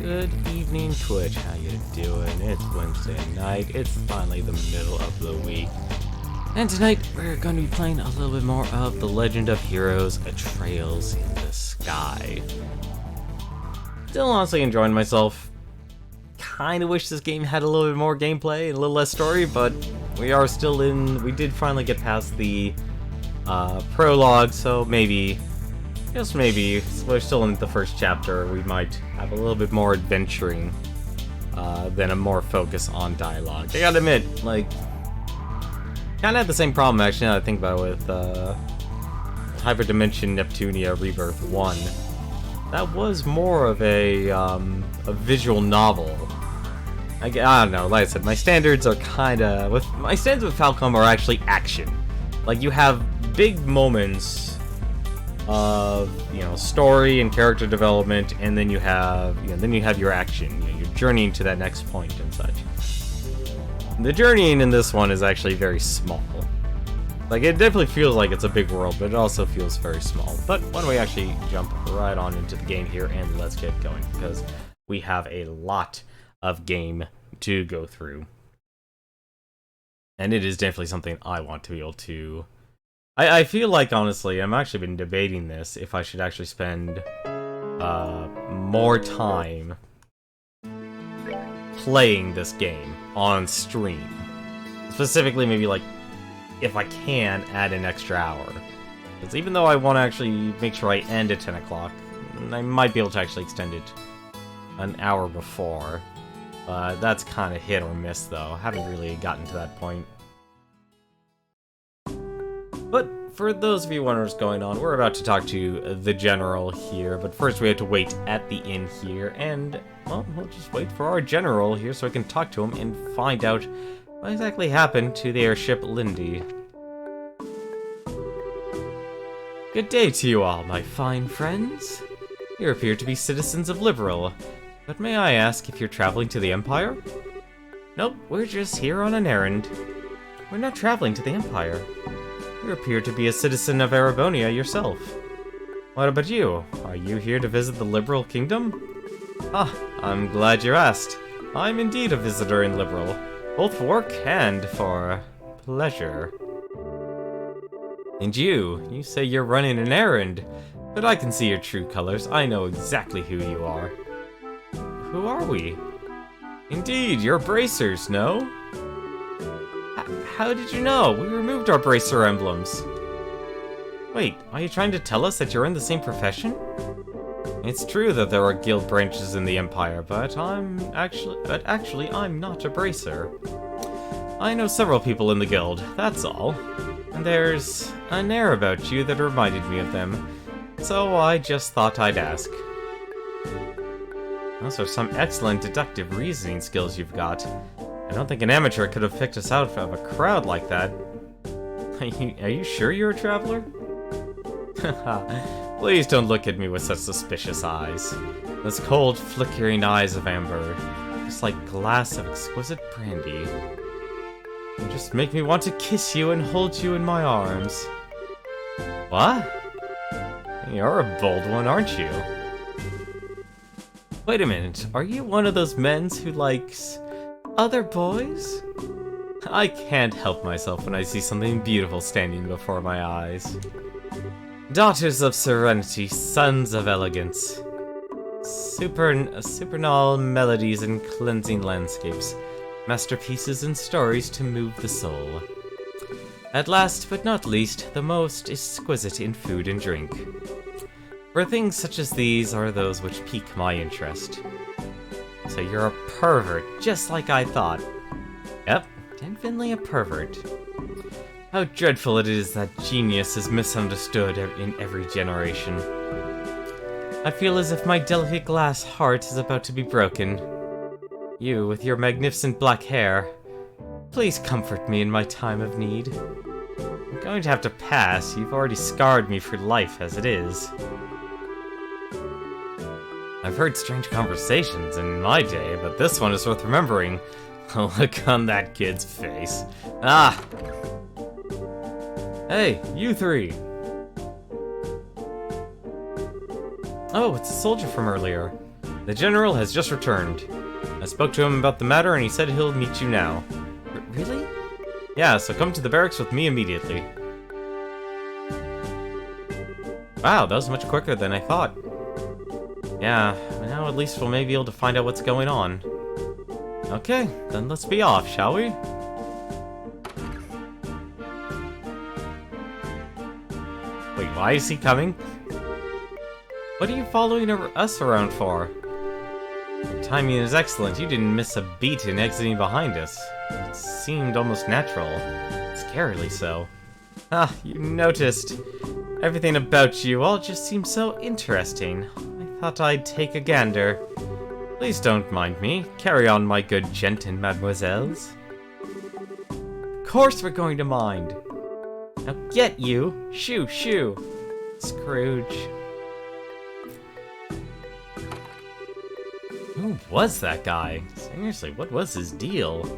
Good evening, Twitch. How you doing? It's Wednesday night. It's finally the middle of the week. And tonight, we're going to be playing a little bit more of The Legend of Heroes, Trails in the Sky. Still honestly enjoying myself. Kinda wish this game had a little bit more gameplay and a little less story, but we are still in... We did finally get past the prologue, so maybe... Just maybe, we're still in the first chapter, we might have a little bit more adventuring than a more focus on dialogue. I gotta admit, like, kinda had the same problem actually now that I think about it with Hyperdimension Neptunia Rebirth 1. That was more of a visual novel. I don't know, like I said, my standards are kinda... My standards with Falcom are actually action. Like, you have big moments of, you know, story and character development, and then you have, your action. You're journeying to that next point and such. The journeying in this one is actually very small. Like, it definitely feels like it's a big world, but it also feels very small. But why don't we actually jump right on into the game here, and let's get going, because we have a lot of game to go through. And it is definitely something I want to be able to... I feel like, honestly, I'm actually been debating this, if I should actually spend more time playing this game on stream. Specifically, maybe, like, if I can, add an extra hour. Because even though I want to actually make sure I end at 10 o'clock, I might be able to actually extend it an hour before. That's kind of hit or miss, though. I haven't really gotten to that point. But for those of you wondering what's going on, we're about to talk to the general here, but first we have to wait at the inn here, and, well, we'll just wait for our general here so I can talk to him and find out what exactly happened to the airship Linde. Good day to you all, my fine friends. You appear to be citizens of Liberal, but may I ask if you're traveling to the Empire? Nope, we're just here on an errand. We're not traveling to the Empire. You appear to be a citizen of Erebonia yourself. What about you? Are you here to visit the Liberal Kingdom? Ah, I'm glad you asked. I'm indeed a visitor in Liberal, both for work and for pleasure. And you say you're running an errand, but I can see your true colors. I know exactly who you are. Who are we? Indeed, you're bracers, no? How did you know? We removed our bracer emblems. Wait, are you trying to tell us that you're in the same profession? It's true that there are guild branches in the Empire, but actually I'm not a bracer. I know several people in the guild, that's all. And there's an air about you that reminded me of them, so I just thought I'd ask. Those are some excellent deductive reasoning skills you've got. I don't think an amateur could have picked us out of a crowd like that. Are you sure you're a traveler? Please don't look at me with such suspicious eyes. Those cold, flickering eyes of amber, just like glass of exquisite brandy. They just make me want to kiss you and hold you in my arms. What? You're a bold one, aren't you? Wait a minute, are you one of those men who likes... other boys? I can't help myself when I see something beautiful standing before my eyes. Daughters of serenity, sons of elegance. Supernal melodies and cleansing landscapes. Masterpieces and stories to move the soul. At last but not least, the most exquisite in food and drink. For things such as these are those which pique my interest. So you're a pervert, just like I thought. Yep, definitely a pervert. How dreadful it is that genius is misunderstood in every generation. I feel as if my delicate glass heart is about to be broken. You, with your magnificent black hair, please comfort me in my time of need. I'm going to have to pass. You've already scarred me for life as it is. I've heard strange conversations in my day, but this one is worth remembering. Look on that kid's face. Ah! Hey, you three! Oh, it's a soldier from earlier. The General has just returned. I spoke to him about the matter and he said he'll meet you now. Really? Yeah, so come to the barracks with me immediately. Wow, that was much quicker than I thought. Yeah, now at least we'll maybe be able to find out what's going on. Okay, then let's be off, shall we? Wait, why is he coming? What are you following us around for? Your timing is excellent. You didn't miss a beat in exiting behind us. It seemed almost natural. Scarily so. Ah, you noticed. Everything about you all just seems so interesting. I thought I'd take a gander. Please don't mind me. Carry on, my good gent and mademoiselles. Of course we're going to mind. Now get you. Shoo, shoo. Scrooge. Who was that guy? Seriously, what was his deal?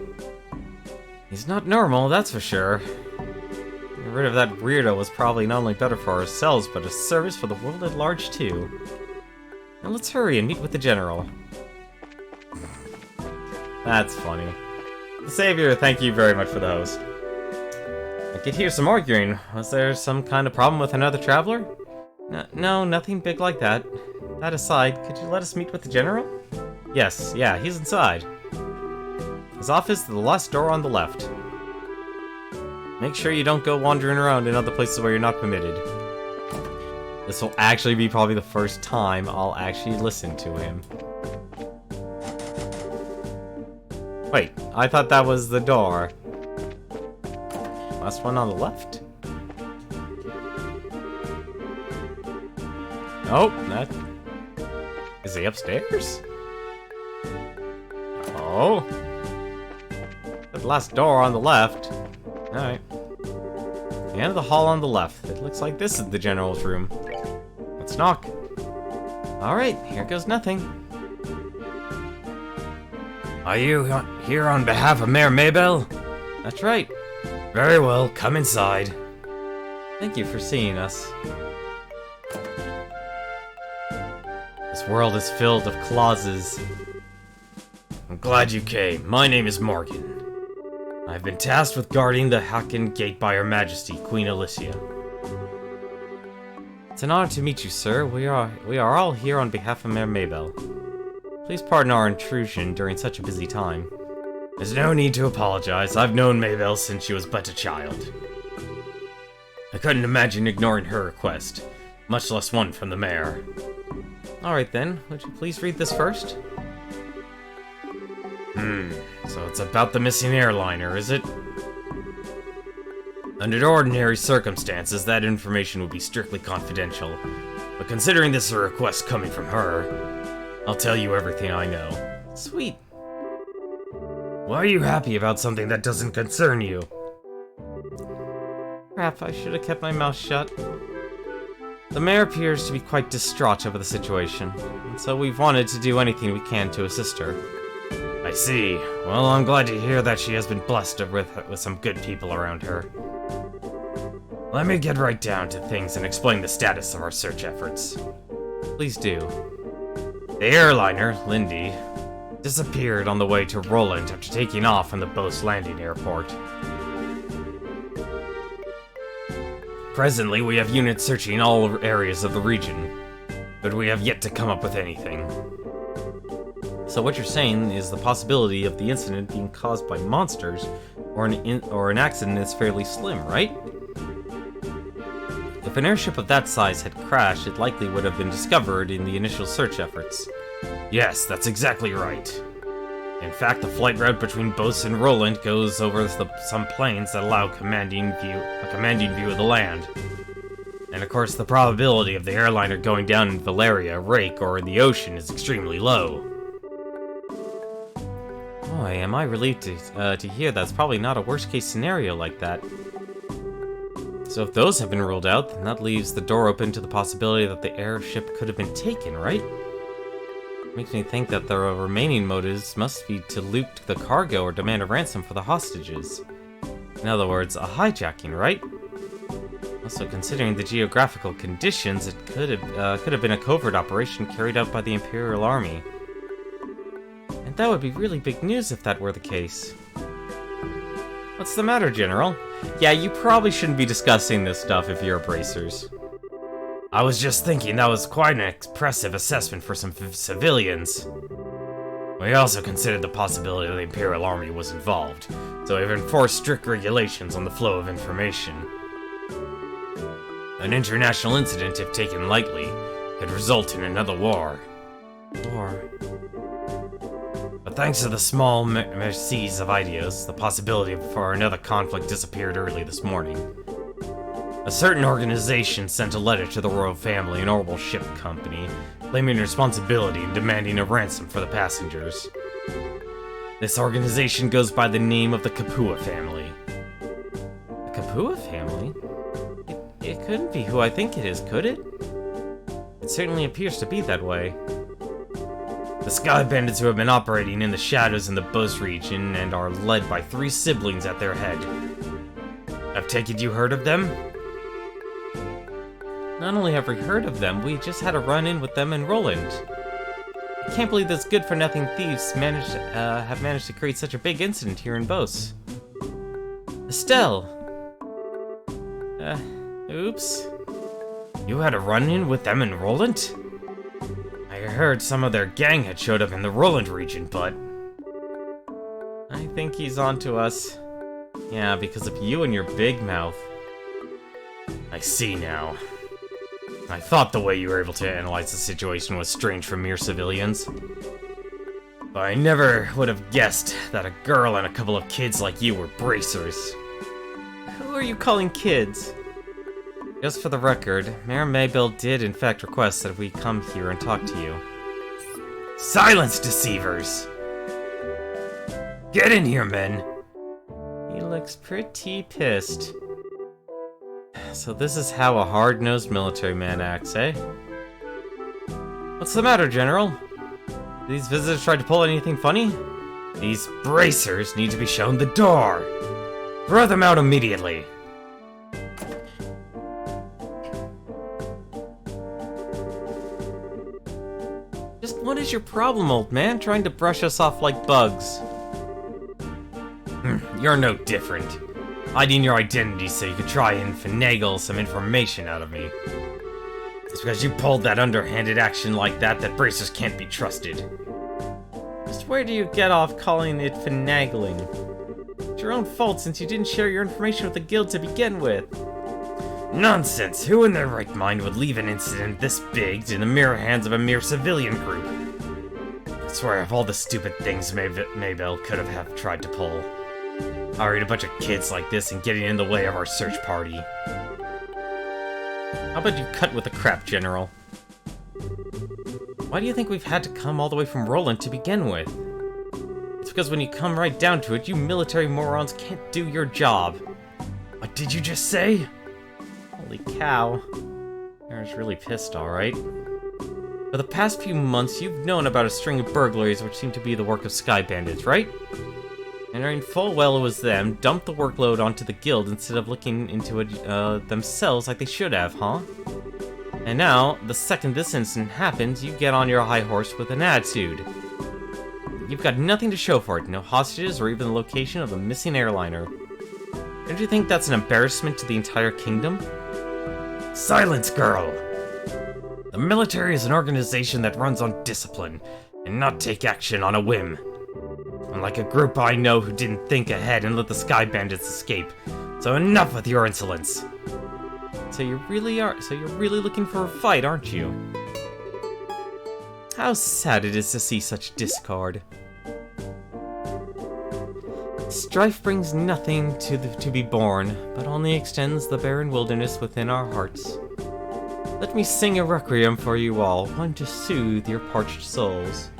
He's not normal, that's for sure. Getting rid of that weirdo was probably not only better for ourselves, but a service for the world at large too. Now let's hurry and meet with the General. That's funny. The Savior, thank you very much for the host. I could hear some arguing. Was there some kind of problem with another traveler? No, nothing big like that. That aside, could you let us meet with the General? Yes, yeah, he's inside. His office is the last door on the left. Make sure you don't go wandering around in other places where you're not permitted. This will actually be probably the first time I'll actually listen to him. Wait, I thought that was the door. Last one on the left? Nope, that... Is he upstairs? Oh. The last door on the left. Alright. The end of the hall on the left. It looks like this is the General's room. Let's knock. Alright, here goes nothing. Are you here on behalf of Mayor Maybell? That's right. Very well, come inside. Thank you for seeing us. This world is filled of clauses. I'm glad you came. My name is Morgan. I've been tasked with guarding the Hacken Gate by Her Majesty, Queen Alicia. It's an honor to meet you, sir. We are all here on behalf of Mayor Maybell. Please pardon our intrusion during such a busy time. There's no need to apologize. I've known Maybell since she was but a child. I couldn't imagine ignoring her request, much less one from the mayor. Alright then, would you please read this first? So it's about the missing airliner, is it? Under ordinary circumstances, that information would be strictly confidential. But considering this is a request coming from her, I'll tell you everything I know. Sweet. Why are you happy about something that doesn't concern you? Crap, I should have kept my mouth shut. The mayor appears to be quite distraught over the situation, and so we've wanted to do anything we can to assist her. I see. Well, I'm glad to hear that she has been blessed with some good people around her. Let me get right down to things and explain the status of our search efforts. Please do. The airliner, Linde, disappeared on the way to Roland after taking off from the Bose Landing Airport. Presently, we have units searching all areas of the region, but we have yet to come up with anything. So what you're saying is the possibility of the incident being caused by monsters or an accident is fairly slim, right? If an airship of that size had crashed, it likely would have been discovered in the initial search efforts. Yes, that's exactly right. In fact, the flight route between Bose and Roland goes over some plains that allow a commanding view of the land. And of course, the probability of the airliner going down in Valeria, Rake, or in the ocean is extremely low. Boy, am I relieved to hear that's probably not a worst-case scenario like that. So if those have been ruled out, then that leaves the door open to the possibility that the airship could have been taken, right? Makes me think that the remaining motives must be to loot the cargo or demand a ransom for the hostages. In other words, a hijacking, right? Also, considering the geographical conditions, it could have been a covert operation carried out by the Imperial Army. And that would be really big news if that were the case. What's the matter, General? Yeah, you probably shouldn't be discussing this stuff if you're bracers. I was just thinking that was quite an impressive assessment for some civilians. We also considered the possibility that the Imperial Army was involved, so we've enforced strict regulations on the flow of information. An international incident, if taken lightly, could result in another war. But thanks to the small mercies of ideas, the possibility for another conflict disappeared early this morning. A certain organization sent a letter to the royal family and Orbital Ship Company, claiming responsibility and demanding a ransom for the passengers. This organization goes by the name of the Kapua family. The Kapua family? It couldn't be who I think it is, could it? It certainly appears to be that way. The Sky Bandits who have been operating in the shadows in the Bos region and are led by 3 siblings at their head. I've taken you heard of them? Not only have we heard of them, we just had a run-in with them in Roland. I can't believe those good-for-nothing thieves have managed to create such a big incident here in Bos. Estelle! Oops. You had a run-in with them in Roland? I heard some of their gang had showed up in the Roland region, but... I think he's onto us. Yeah, because of you and your big mouth. I see now. I thought the way you were able to analyze the situation was strange for mere civilians. But I never would have guessed that a girl and a couple of kids like you were bracers. Who are you calling kids? Just for the record, Mayor Maybell did in fact request that we come here and talk to you. Silence, deceivers! Get in here, men! He looks pretty pissed. So this is how a hard-nosed military man acts, eh? What's the matter, General? Did these visitors try to pull anything funny? These bracers need to be shown the door! Throw them out immediately! Just what is your problem, old man? Trying to brush us off like bugs. You're no different. Hiding your identity so you could try and finagle some information out of me. It's because you pulled that underhanded action like that bracers can't be trusted. Just where do you get off calling it finagling? It's your own fault since you didn't share your information with the guild to begin with. Nonsense! Who in their right mind would leave an incident this big in the mere hands of a mere civilian group? I swear of all the stupid things Maybell could have tried to pull. Hiring a bunch of kids like this and getting in the way of our search party. How about you cut with the crap, General? Why do you think we've had to come all the way from Roland to begin with? It's because when you come right down to it, you military morons can't do your job. What did you just say? Holy cow. Aaron's really pissed, alright. For the past few months, you've known about a string of burglaries which seem to be the work of Sky Bandits, right? And knowing full well it was them, dumped the workload onto the guild instead of looking into it themselves like they should have, huh? And now, the second this incident happens, you get on your high horse with an attitude. You've got nothing to show for it, no hostages or even the location of the missing airliner. Don't you think that's an embarrassment to the entire kingdom? Silence, girl! The military is an organization that runs on discipline, and not take action on a whim. Unlike a group I know who didn't think ahead and let the Sky Bandits escape. So enough with your insolence. So you're really looking for a fight, aren't you? How sad it is to see such discord. Strife brings nothing to be borne, but only extends the barren wilderness within our hearts. Let me sing a requiem for you all, one to soothe your parched souls.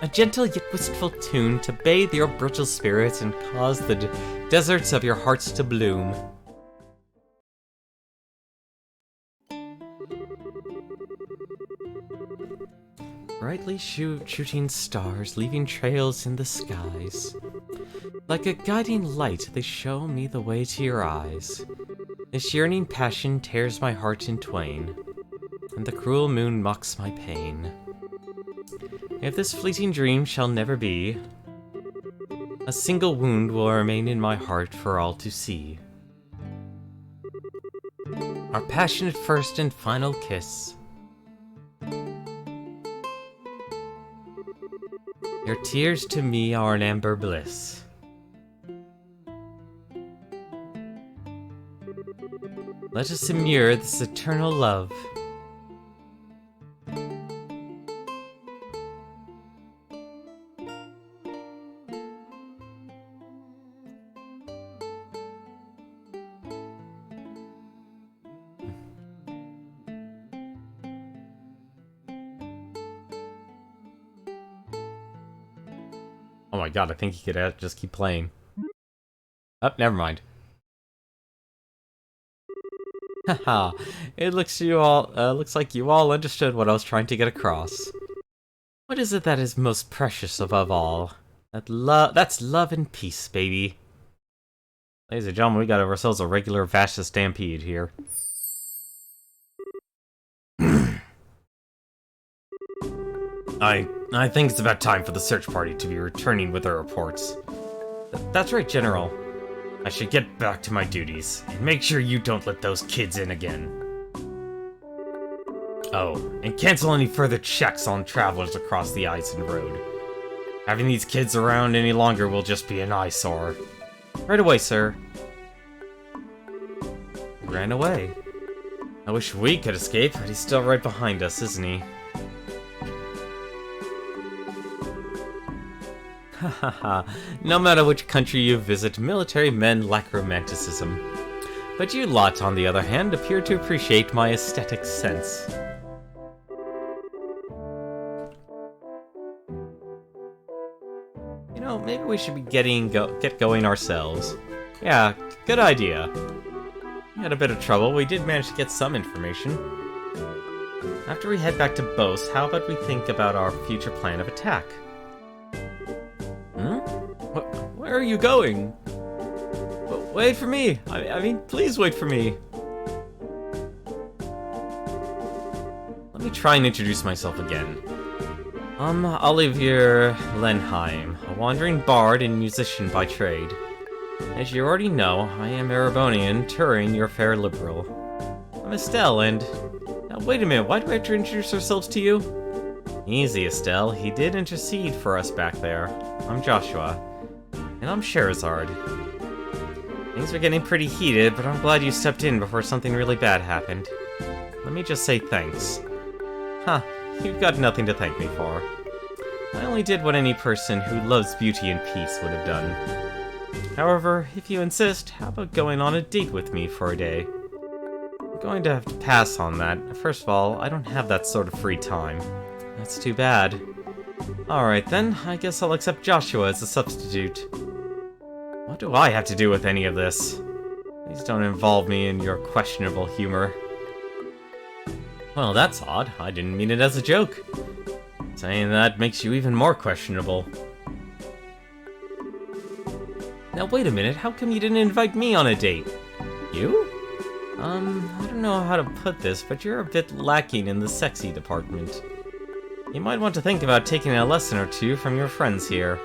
A gentle yet wistful tune to bathe your brittle spirits and cause the deserts of your hearts to bloom. Brightly shooting stars, leaving trails in the skies. Like a guiding light, they show me the way to your eyes. This yearning passion tears my heart in twain, and the cruel moon mocks my pain. If this fleeting dream shall never be, a single wound will remain in my heart for all to see. Our passionate first and final kiss. Your tears to me are an amber bliss. Let us immure this eternal love. Oh my god, I think he could just keep playing. Oh, never mind. Haha, it looks like you all understood what I was trying to get across. What is it that is most precious above all? That's love and peace, baby. Ladies and gentlemen, we got ourselves a regular Vashta stampede here. I think it's about time for the search party to be returning with their reports. That's right, General. I should get back to my duties, and make sure you don't let those kids in again. Oh, and cancel any further checks on travelers across the Eisen Road. Having these kids around any longer will just be an eyesore. Right away, sir. He ran away. I wish we could escape, but he's still right behind us, isn't he? Hahaha, no matter which country you visit, military men lack romanticism. But you lot, on the other hand, appear to appreciate my aesthetic sense. You know, maybe we should be get going ourselves. Yeah, good idea. We had a bit of trouble, we did manage to get some information. After we head back to Bose, how about we think about our future plan of attack? Where are you going? Wait for me! I mean, please wait for me! Let me try and introduce myself again. Olivier Lenheim, a wandering bard and musician by trade. As you already know, I am Erebonian, Turing, your fair liberal. I'm Estelle, and... Now, wait a minute, why do I have to introduce ourselves to you? Easy, Estelle. He did intercede for us back there. I'm Joshua. And I'm Sherazard. Things are getting pretty heated, but I'm glad you stepped in before something really bad happened. Let me just say thanks. Huh, you've got nothing to thank me for. I only did what any person who loves beauty and peace would have done. However, if you insist, how about going on a date with me for a day? I'm going to have to pass on that. First of all, I don't have that sort of free time. That's too bad. Alright then, I guess I'll accept Joshua as a substitute. What do I have to do with any of this? Please don't involve me in your questionable humor. Well, that's odd. I didn't mean it as a joke. Saying that makes you even more questionable. Now wait a minute, how come you didn't invite me on a date? You? I don't know how to put this, but you're a bit lacking in the sexy department. You might want to think about taking a lesson or two from your friends here.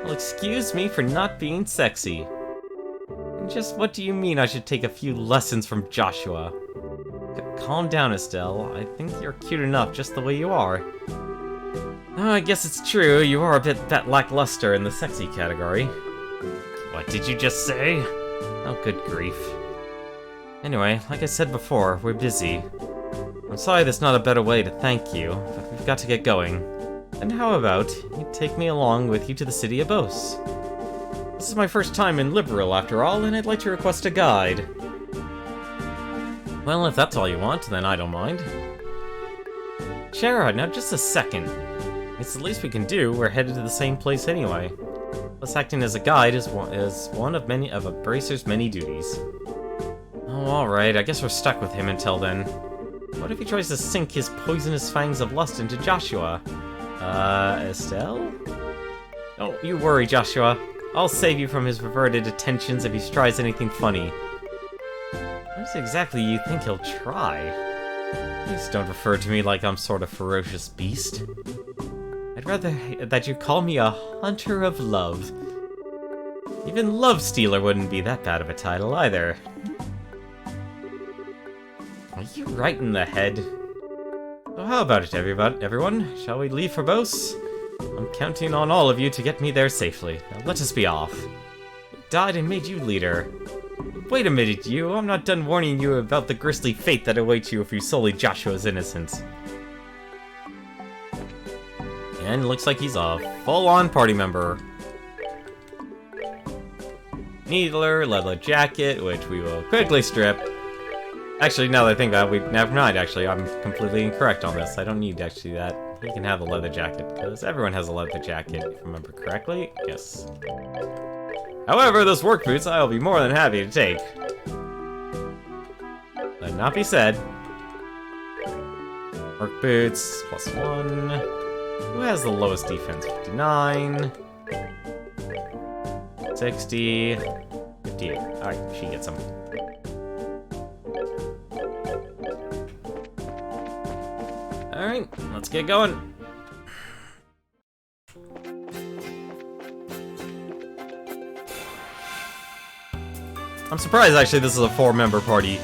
Well, excuse me for not being sexy. And just what do you mean I should take a few lessons from Joshua? Calm down, Estelle. I think you're cute enough just the way you are. Oh, I guess it's true, you are a bit that lackluster in the sexy category. What did you just say? Oh, good grief. Anyway, like I said before, we're busy. I'm sorry there's not a better way to thank you, but we've got to get going. And how about you take me along with you to the city of Bose? This is my first time in Liberal, after all, and I'd like to request a guide. Well, if that's all you want, then I don't mind. Shara, now just a second. It's the least we can do, we're headed to the same place anyway. Plus acting as a guide is one of a bracer's many duties. Oh, alright, I guess we're stuck with him until then. What if he tries to sink his poisonous fangs of lust into Joshua? Estelle? Don't you worry, Joshua. I'll save you from his perverted attentions if he tries anything funny. What exactly you think he'll try? Please don't refer to me like I'm sort of ferocious beast. I'd rather that you call me a hunter of love. Even Love Stealer wouldn't be that bad of a title either. Are you right in the head? So how about it, everyone? Shall we leave for Bose? I'm counting on all of you to get me there safely. Now let us be off. I died and made you leader. Wait a minute, you. I'm not done warning you about the grisly fate that awaits you if you sully Joshua's innocence. And looks like he's a full-on party member. Needler, leather jacket, which we will quickly strip. Actually, now that I think about it, never mind, actually, I'm completely incorrect on this. I don't need actually that. He can have the leather jacket, because everyone has a leather jacket, if I remember correctly. Yes. However, those work boots I'll be more than happy to take. Let not be said. Work boots, +1. Who has the lowest defense? 59. 60. 58. Alright, she gets them. Alright, let's get going. I'm surprised, actually, this is a 4-member party.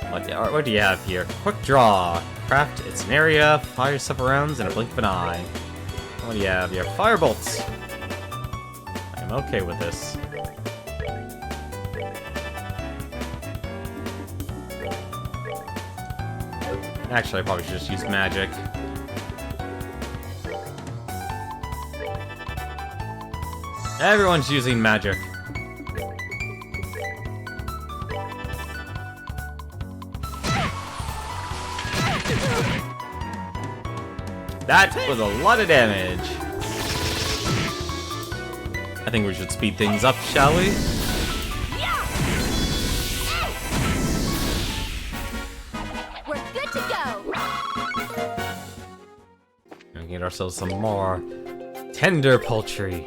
What do you have here? Quick draw. Craft its an area, fire several rounds in a blink of an eye. What do you have here? Fire bolts. I am okay with this. Actually, I probably should just use magic. Everyone's using magic. That was a lot of damage. I think we should speed things up, shall we? We're good to go. And get ourselves some more tender poultry.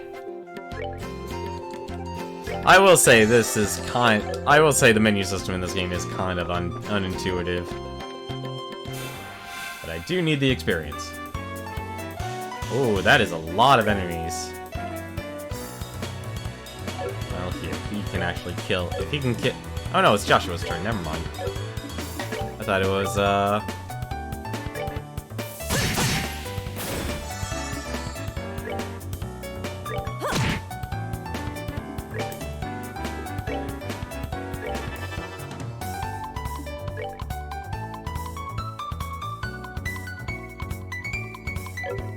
I will say this is I will say the menu system in this game is kind of unintuitive. But I do need the experience. Oh, that is a lot of enemies. Well, here, he can actually kill. If he can kill... Oh no, it's Joshua's turn. Never mind. I thought it was,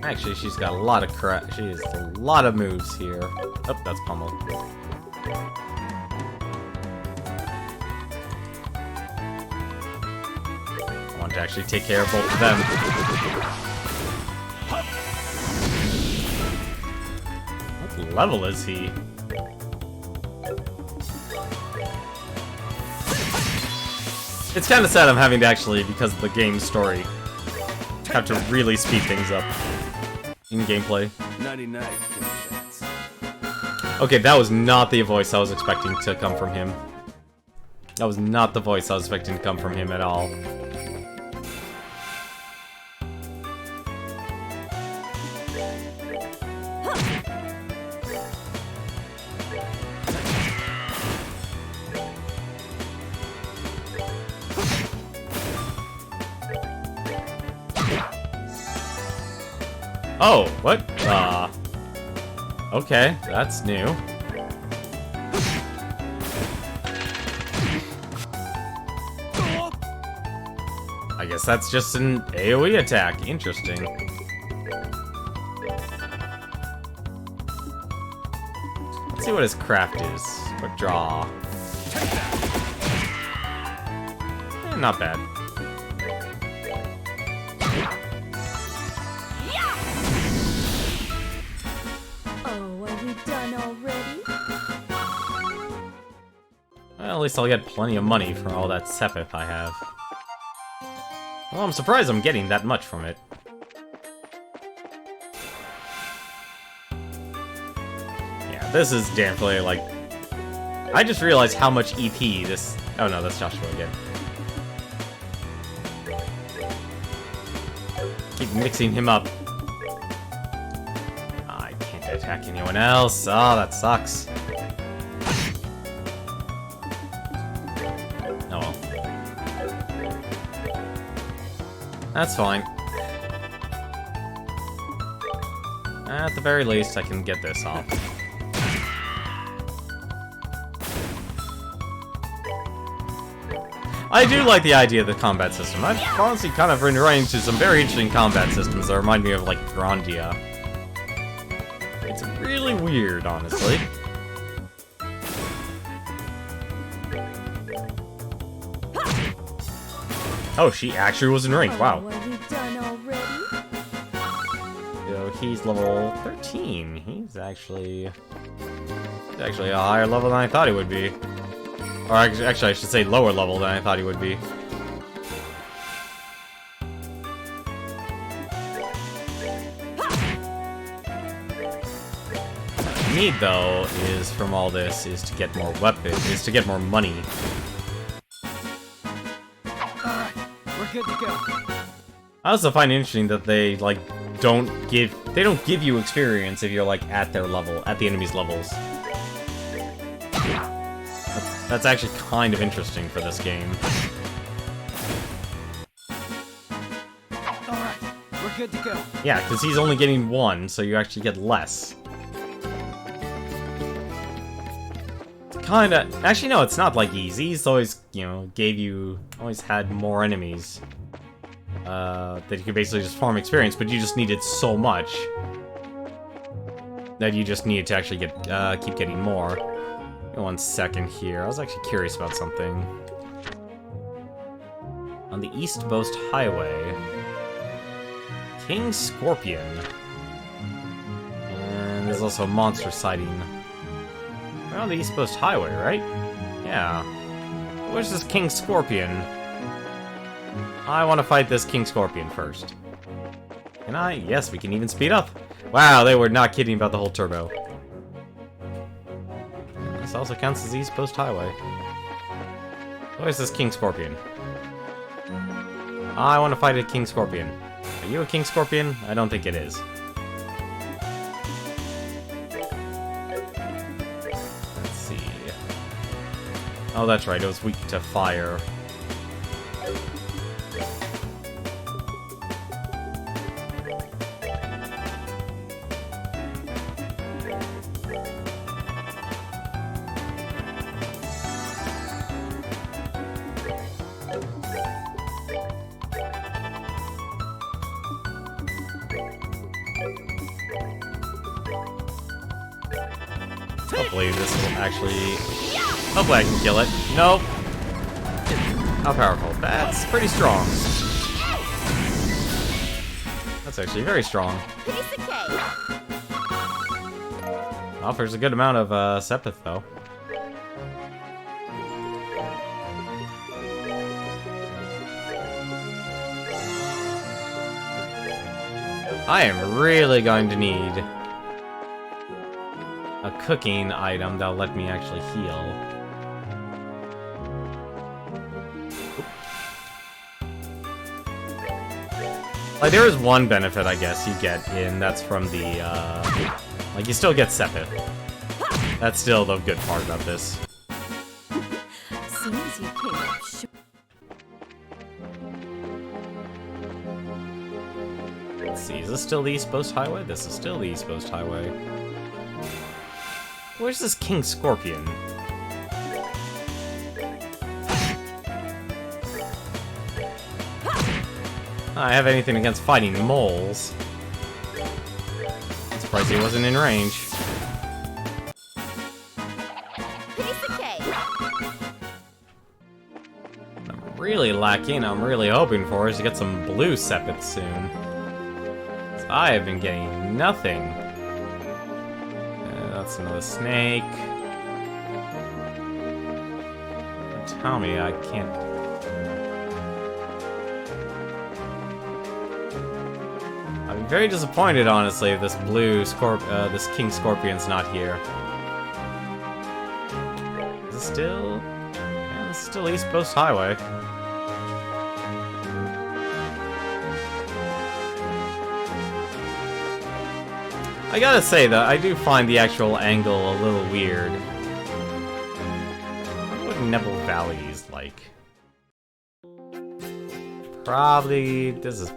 Actually, she's got a lot of she has a lot of moves here. Oh, that's Pummel. I want to actually take care of both of them. What level is he? It's kind of sad I'm having to actually, because of the game's story, have to really speed things up in gameplay. 99. Okay, that was not the voice I was expecting to come from him. That was not the voice I was expecting to come from him at all. Oh, what? Okay, that's new. I guess that's just an AoE attack. Interesting. Let's see what his craft is. Quick draw. Not bad. Well, at least I'll get plenty of money for all that Sepith I have. Well, I'm surprised I'm getting that much from it. Yeah, this is definitely like... I just realized how much EP this... Oh no, that's Joshua again. Keep mixing him up. I can't attack anyone else. Oh, that sucks. Oh well. That's fine. At the very least, I can get this off. I do like the idea of the combat system. I've honestly kind of run into some very interesting combat systems that remind me of, like, Grandia. It's really weird, honestly. Oh, she actually was in range. Wow. Are we done already? So he's level 13. He's actually a higher level than I thought he would be. Or actually, I should say lower level than I thought he would be. What I need, though, is from all this, is to get more weapons, is to get more money. Alright, we're good to go. I also find it interesting that they, like, don't give you experience if you're, like, at their level, at the enemy's levels. That's actually kind of interesting for this game. Alright, we're good to go. Yeah, because he's only getting one, so you actually get less. Kinda... Actually, no, it's not, like, easy. He's always, you know, always had more enemies. That you could basically just farm experience, but you just needed so much that you just needed to actually keep getting more. 1 second here. I was actually curious about something. On the East Coast Highway, King Scorpion. And there's also a monster sighting. We're on the East Coast Highway, right? Yeah. Where's this King Scorpion? I want to fight this King Scorpion first. Can I? Yes, we can even speed up. Wow, they were not kidding about the whole turbo. This also counts as East Coast Highway. Where's this King Scorpion? I want to fight a King Scorpion. Are you a King Scorpion? I don't think it is. Let's see. Oh, that's right. It was weak to fire. Hopefully this will actually... Hopefully I can kill it. Nope. How powerful? That's pretty strong. That's actually very strong. Piece of cake. Offers a good amount of Sepith, though. I am really going to need a cooking item that'll let me actually heal. Like, there is one benefit, I guess, you get, and that's from the, like, you still get Sepith. That's still the good part about this. Soon as you came up, Let's see, is this still the East Coast Highway? This is still the East Coast Highway. Where's this King Scorpion? I have anything against fighting moles. I'm surprised he wasn't in range. piece of cake. I'm really lacking, I'm really hoping for is to get some blue Sepith soon. 'Cause I have been getting nothing. That's another snake. Tell me I can't... I'd be very disappointed, honestly, if this this King Scorpion's not here. Is it still... Yeah, this is still East Coast Highway. I gotta say, though, I do find the actual angle a little weird. I wonder what Nebel Valley is like. Probably... This is...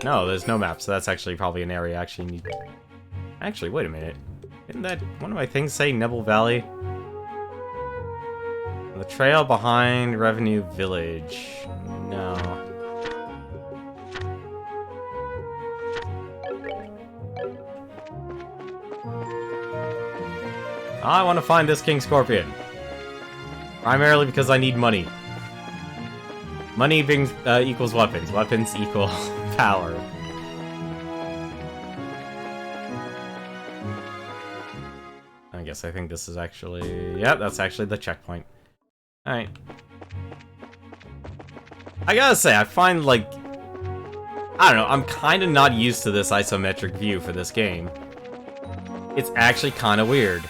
No, there's no map, so that's actually probably an area I actually need... Actually, wait a minute. Didn't that... One of my things say Nebel Valley? The trail behind Revenue Village. No. I want to find this King Scorpion. Primarily because I need money. Money being, equals weapons. Weapons equal power. I think this is actually... Yep, that's actually the checkpoint. Alright. I gotta say, I find, like... I don't know, I'm kind of not used to this isometric view for this game. It's actually kind of weird.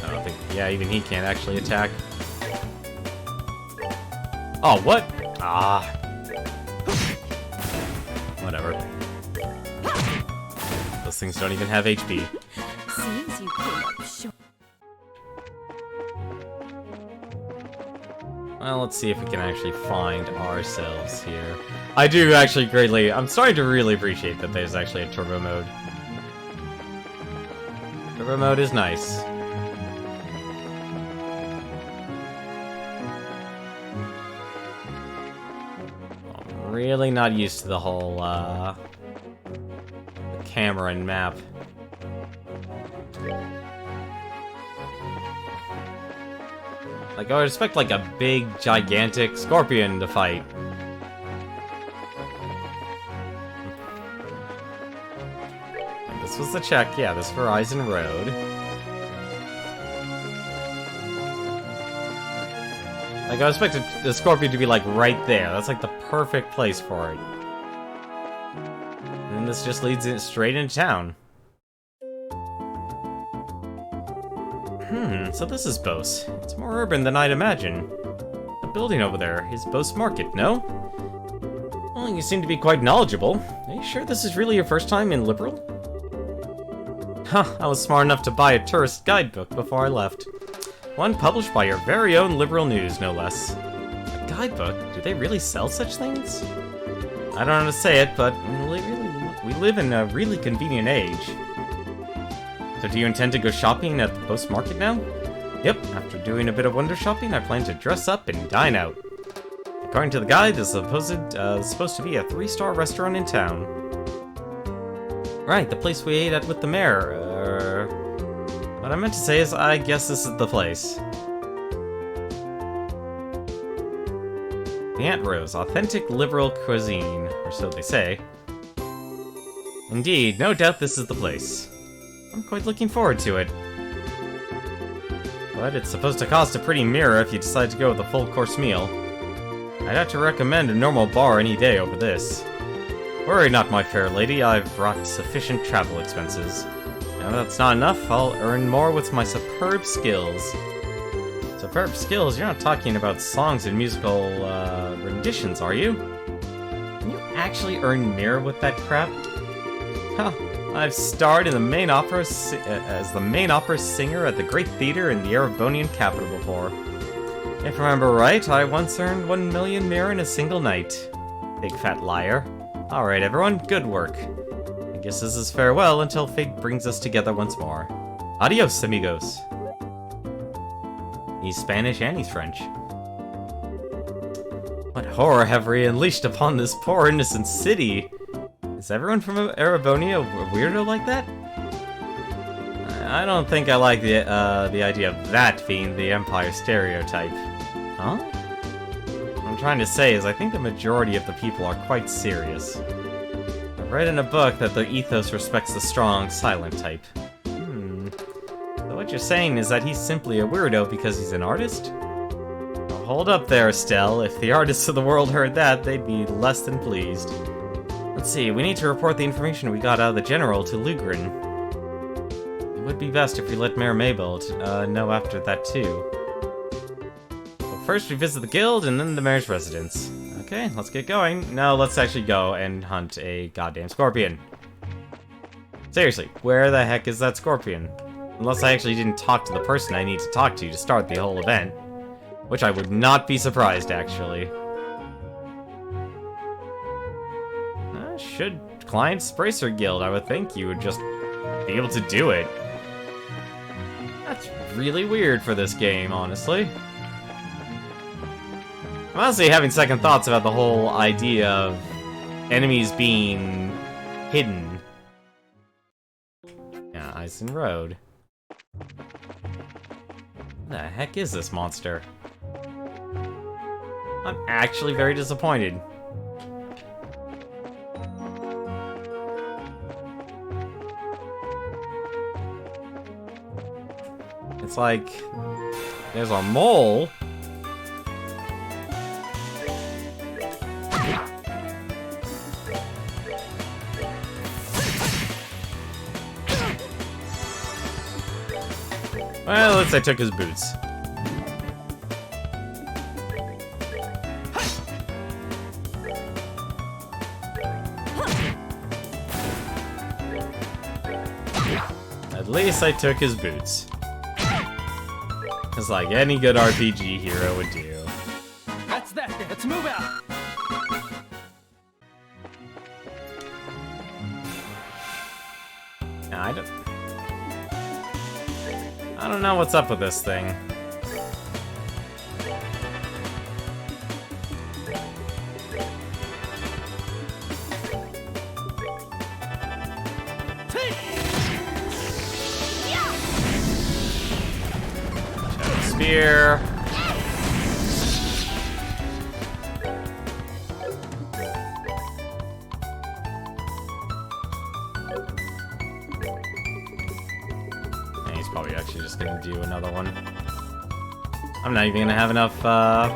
I don't think... Yeah, even he can't actually attack. Oh, what? Ah. Whatever. Those things don't even have HP. Seems you came up short. Well, let's see if we can actually find ourselves here. I do actually greatly... I'm starting to really appreciate that there's actually a turbo mode. Turbo mode is nice. I'm really not used to the whole, camera and map. Like, I would expect, like, a big, gigantic scorpion to fight. And this was the check, yeah, this Horizon Road. Like, I would expect the scorpion to be, like, right there. That's, like, the perfect place for it. And then this just leads it straight into town. So this is Bose. It's more urban than I'd imagine. The building over there is Bose Market, no? Well, you seem to be quite knowledgeable. Are you sure this is really your first time in Liberal? Huh, I was smart enough to buy a tourist guidebook before I left. One published by your very own Liberal News, no less. A guidebook? Do they really sell such things? I don't know how to say it, but we live in a really convenient age. So do you intend to go shopping at the Bose Market now? Yep, after doing a bit of window shopping, I plan to dress up and dine out. According to the guide, this is supposed to be a 3-star restaurant in town. Right, the place we ate at with the mayor. What I meant to say is, I guess this is the place. The Aunt Rose, authentic liberal cuisine, or so they say. Indeed, no doubt this is the place. I'm quite looking forward to it. But it's supposed to cost a pretty mirror if you decide to go with a full-course meal. I'd have to recommend a normal bar any day over this. Worry not, my fair lady, I've brought sufficient travel expenses. Now if that's not enough, I'll earn more with my superb skills. Superb skills? You're not talking about songs and musical, renditions, are you? Can you actually earn mirror with that crap? Huh. I've starred in the main opera as the main opera singer at the Great Theater in the Erebonian capital before. If I remember right, I once earned 1 million mirror in a single night. Big fat liar. Alright everyone, good work. I guess this is farewell until fate brings us together once more. Adios, amigos. He's Spanish and he's French. What horror have we unleashed upon this poor innocent city? Is everyone from Erebonia a weirdo like that? I don't think I like the idea of that being the Empire stereotype. Huh? What I'm trying to say is I think the majority of the people are quite serious. I've read in a book that the ethos respects the strong, silent type. So what you're saying is that he's simply a weirdo because he's an artist? Well, hold up there, Estelle. If the artists of the world heard that, they'd be less than pleased. Let's see, we need to report the information we got out of the General to Lugrin. It would be best if we let Mayor Maybelt know after that too. But first we visit the guild and then the mayor's residence. Okay, let's get going. Now let's actually go and hunt a goddamn scorpion. Seriously, where the heck is that scorpion? Unless I actually didn't talk to the person I need to talk to start the whole event. Which I would not be surprised, actually. Should Client Spracer Guild, I would think you would just be able to do it. That's really weird for this game, honestly. I'm honestly having second thoughts about the whole idea of enemies being hidden. Yeah, Eisen Road. What the heck is this monster? I'm actually very disappointed. It's like there's a mole. Well, let's say I took his boots. At least I took his boots. It's like any good RPG hero would do. That's that. Let's move out. Now, I don't know what's up with this thing. Spear. And he's probably actually just gonna do another one. I'm not even gonna have enough, I'm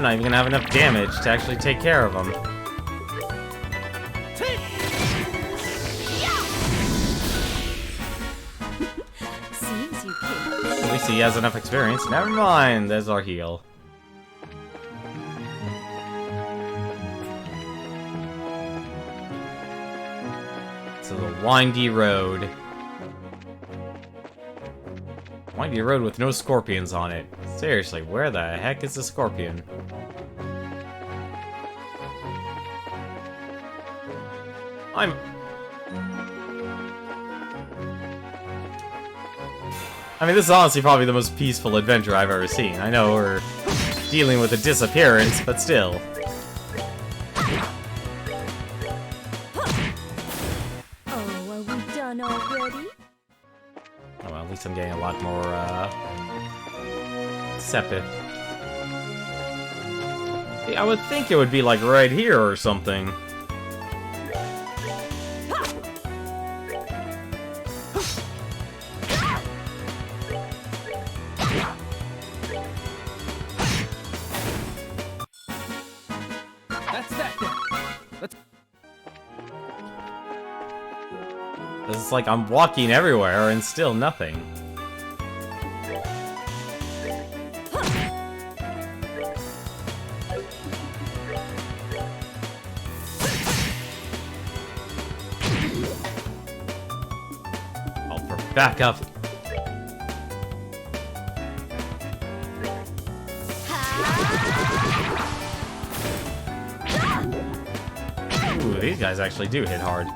not even gonna have enough damage to actually take care of him. At least he has enough experience. Never mind, there's our heal. So the windy road. Windy road with no scorpions on it. Seriously, where the heck is the scorpion? I mean, this is honestly probably the most peaceful adventure I've ever seen. I know we're dealing with a disappearance, but still. Oh, are we done already? Oh, well, at least I'm getting a lot more, Sepith. See, I would think it would be, like, right here or something. It's like I'm walking everywhere and still nothing. Oh, for backup. Ooh, these guys actually do hit hard.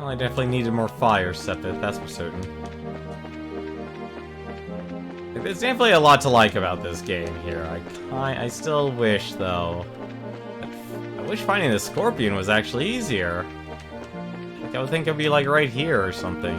I definitely needed more fire, Sepith, that's for certain. There's definitely a lot to like about this game here. I still wish, though. I wish finding the scorpion was actually easier. Like, I would think it'd be, like, right here or something.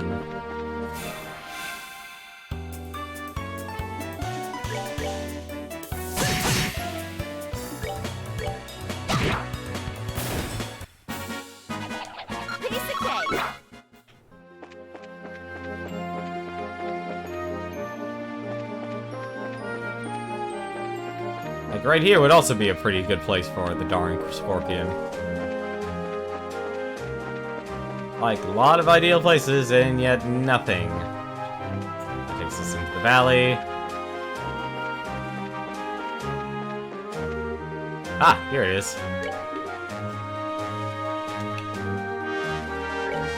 Like, right here would also be a pretty good place for the darn scorpion. Like, a lot of ideal places, and yet nothing. That takes us into the valley. Ah, here it is.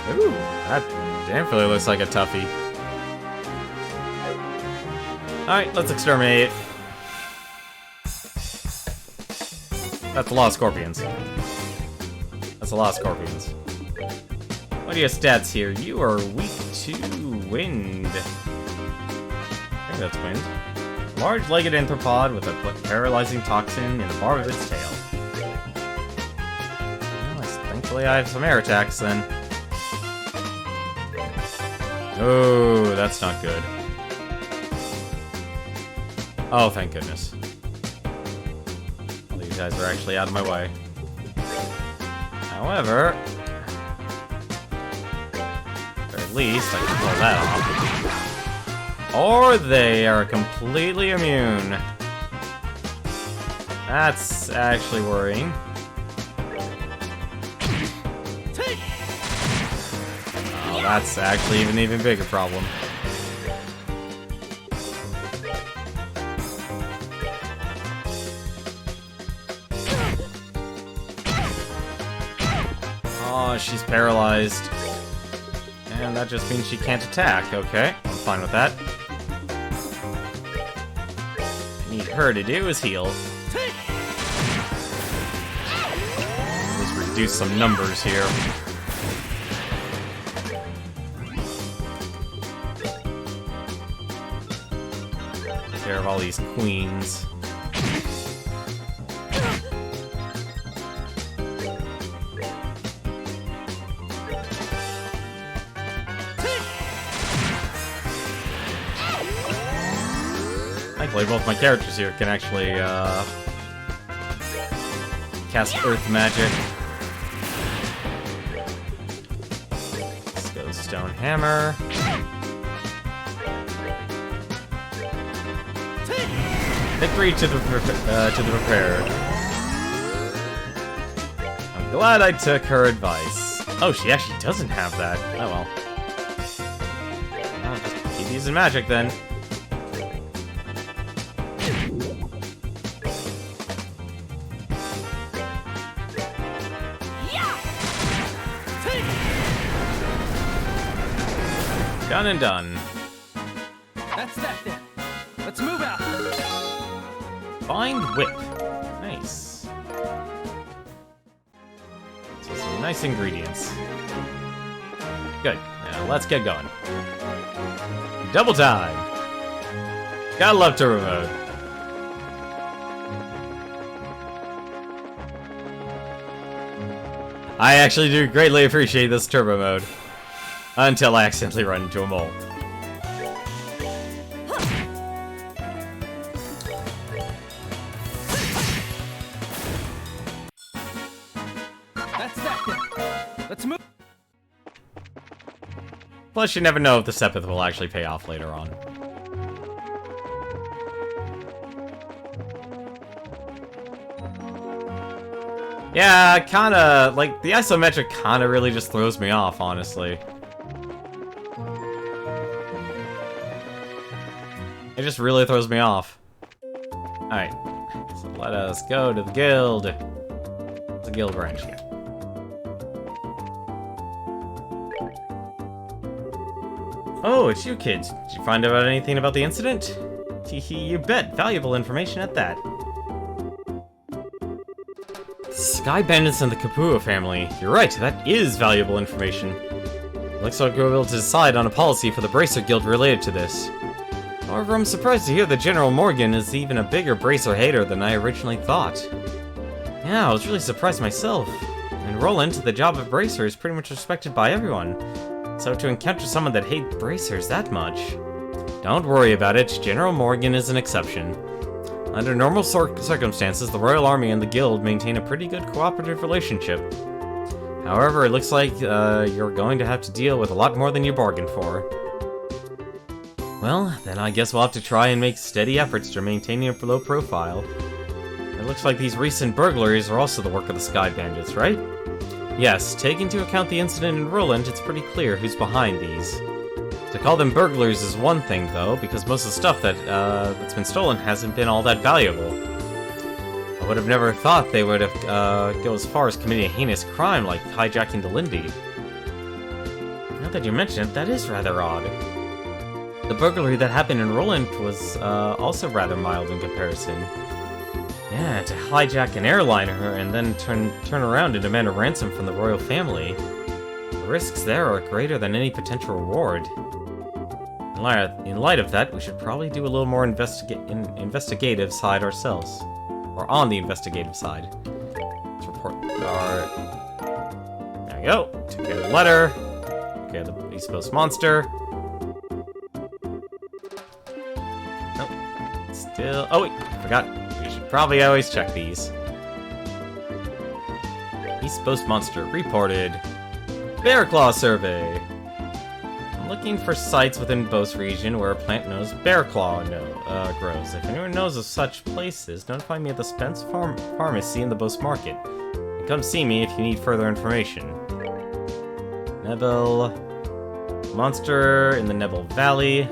Ooh, that definitely looks like a toughie. Alright, let's exterminate it. That's a lot of scorpions. That's a lot of scorpions. What are your stats here? You are weak to wind. I think that's wind. Large-legged anthropod with a paralyzing toxin in the barb of its tail. Well, thankfully I have some air attacks then. Oh, that's not good. Oh, thank goodness. These guys are actually out of my way. However, or at least I can pull that off. Or they are completely immune. That's actually worrying. Oh, that's actually an even bigger problem. Oh, she's paralyzed. And that just means she can't attack. Okay, I'm fine with that. What I need her to do is heal. Let's reduce some numbers here. Take care of all these queens. Thankfully, both my characters here can actually cast Earth Magic. Let's go Stone Hammer. Victory to the prepared. I'm glad I took her advice. Oh, she actually doesn't have that. Oh well. I'll just keep using magic then. Done and done. That's that then. Let's move out. Find whip. Nice. So some nice ingredients. Good. Now let's get going. Double time. Gotta love turbo mode. I actually do greatly appreciate this turbo mode. Until I accidentally run into a mole. That's that then. Let's move. Plus, you never know if the Sepith will actually pay off later on. Yeah, kinda, like, the isometric kinda really just throws me off, honestly. It just really throws me off. Alright, so let us go to the guild. It's a guild branch here. Oh, it's you kids. Did you find out anything about the incident? Teehee, you bet. Valuable information at that. Sky Bandits and the Kapua family. You're right, that is valuable information. Looks like we're able to decide on a policy for the Bracer Guild related to this. However, I'm surprised to hear that General Morgan is even a bigger Bracer hater than I originally thought. Yeah, I was really surprised myself. Enrolling to the job of Bracer is pretty much respected by everyone. So to encounter someone that hates Bracers that much... Don't worry about it, General Morgan is an exception. Under normal circumstances, the Royal Army and the Guild maintain a pretty good cooperative relationship. However, it looks like you're going to have to deal with a lot more than you bargained for. Well, then I guess we'll have to try and make steady efforts to maintain a low profile. looks like these recent burglaries are also the work of the Sky Bandits, right? Yes, taking into account the incident in Roland, it's pretty clear who's behind these. To call them burglars is one thing, though, because most of the stuff that's been stolen hasn't been all that valuable. I would have never thought they would have go as far as committing a heinous crime like hijacking the Linde. Now that you mention it, that is rather odd. The burglary that happened in Roland was also rather mild in comparison. Yeah, to hijack an airliner and then turn around and demand a ransom from the royal family. The risks there are greater than any potential reward. In light of that, we should probably do a little more investigative side ourselves. Or on the investigative side. Let's report our... There we go. Took care of the letter. Took care of the East Coast monster. Nope. Still... Oh wait, forgot. We should probably always check these. East Coast monster reported. Bear Claw survey. I'm looking for sites within Bose region where a plant known as Bear Claw grows. If anyone knows of such places, notify me at the Spence Pharmacy in the Bose Market. And come see me if you need further information. Neville. Monster in the Neville Valley.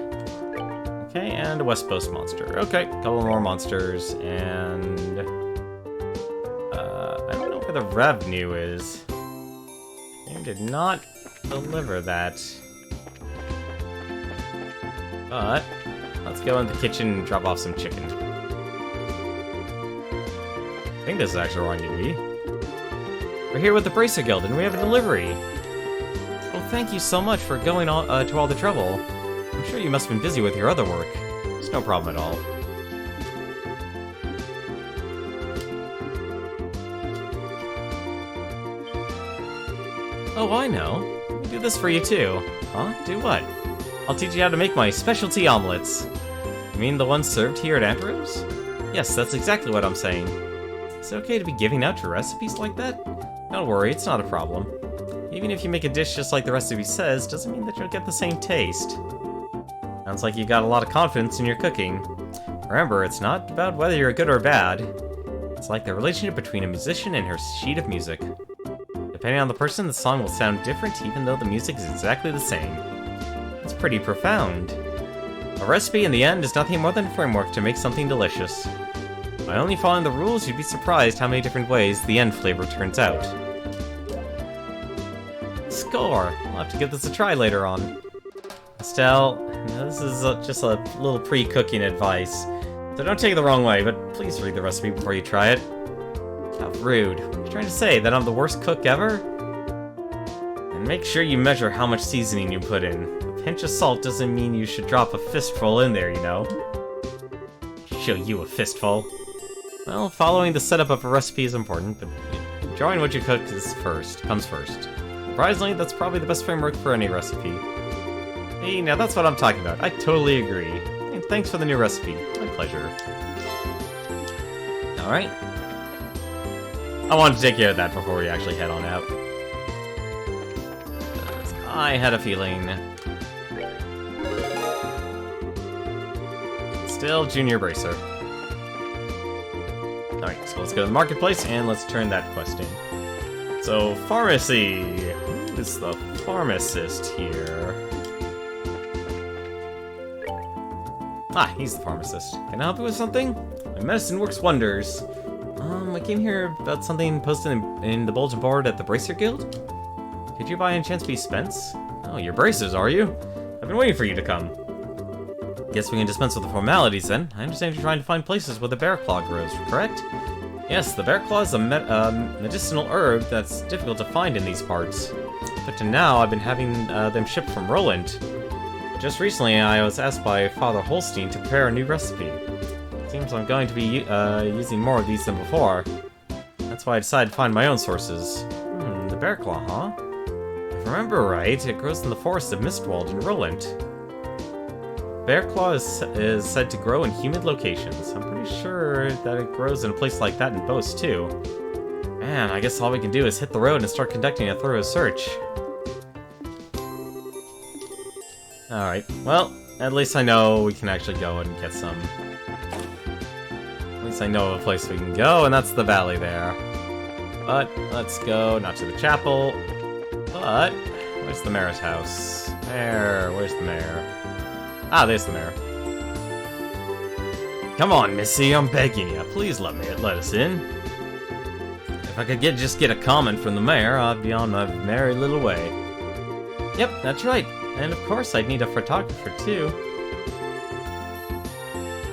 Okay, and a West Bose monster. Okay, a couple more monsters, and... I don't know where the revenue is. They did not deliver that. But, let's go in the kitchen and drop off some chicken. I think this is actually where I need to be. We're here with the Bracer Guild, and we have a delivery. Well, thank you so much for going to all the trouble. I'm sure you must have been busy with your other work. It's no problem at all. Oh, I know. I do this for you too. Huh? Do what? I'll teach you how to make my specialty omelets. You mean the ones served here at Ambrose? Yes, that's exactly what I'm saying. Is it okay to be giving out your recipes like that? Don't worry, it's not a problem. Even if you make a dish just like the recipe says, doesn't mean that you'll get the same taste. Sounds like you got a lot of confidence in your cooking. Remember, it's not about whether you're good or bad. It's like the relationship between a musician and her sheet of music. Depending on the person, the song will sound different even though the music is exactly the same. It's pretty profound. A recipe, in the end, is nothing more than a framework to make something delicious. By only following the rules, you'd be surprised how many different ways the end flavor turns out. Score! I'll have to give this a try later on. Estelle, this is just a little pre-cooking advice, so don't take it the wrong way, but please read the recipe before you try it. How rude. Are you trying to say that I'm the worst cook ever? And make sure you measure how much seasoning you put in. A pinch of salt doesn't mean you should drop a fistful in there, you know. Show you a fistful. Well, following the setup of a recipe is important, but enjoying what you cook comes first. Surprisingly, that's probably the best framework for any recipe. Hey, now that's what I'm talking about. I totally agree. And thanks for the new recipe. My pleasure. Alright. I wanted to take care of that before we actually head on out. I had a feeling. Still Junior Bracer. Alright, so let's go to the marketplace and let's turn that quest in. So, pharmacy. Who is the pharmacist here? Ah, he's the pharmacist. Can I help you with something? My medicine works wonders. I came here about something posted in the bulletin board at the Bracer Guild. Could you by any chance be Spence? Oh, you're Bracers, are you? I've been waiting for you to come. Guess we can dispense with the formalities then. I understand you're trying to find places where the bear claw grows, correct? Yes, the bear claw is a medicinal herb that's difficult to find in these parts. But to now, I've been having them shipped from Roland. Just recently, I was asked by Father Holstein to prepare a new recipe. Seems I'm going to be using more of these than before. That's why I decided to find my own sources. The bear claw, huh? If I remember right, it grows in the forest of Mistwald in Roland. Bear claw is said to grow in humid locations. I'm pretty sure that it grows in a place like that in Bose, too. Man, I guess all we can do is hit the road and start conducting a thorough search. Alright, well, at least I know we can actually go and get some. At least I know of a place we can go, and that's the valley there. But let's go, not to the chapel, but where's the mayor's house? Where's the mayor? Ah, there's the mayor. Come on, Missy, I'm begging you. Please let us in. If I could just get a comment from the mayor, I'd be on my merry little way. Yep, that's right. And of course, I'd need a photographer too.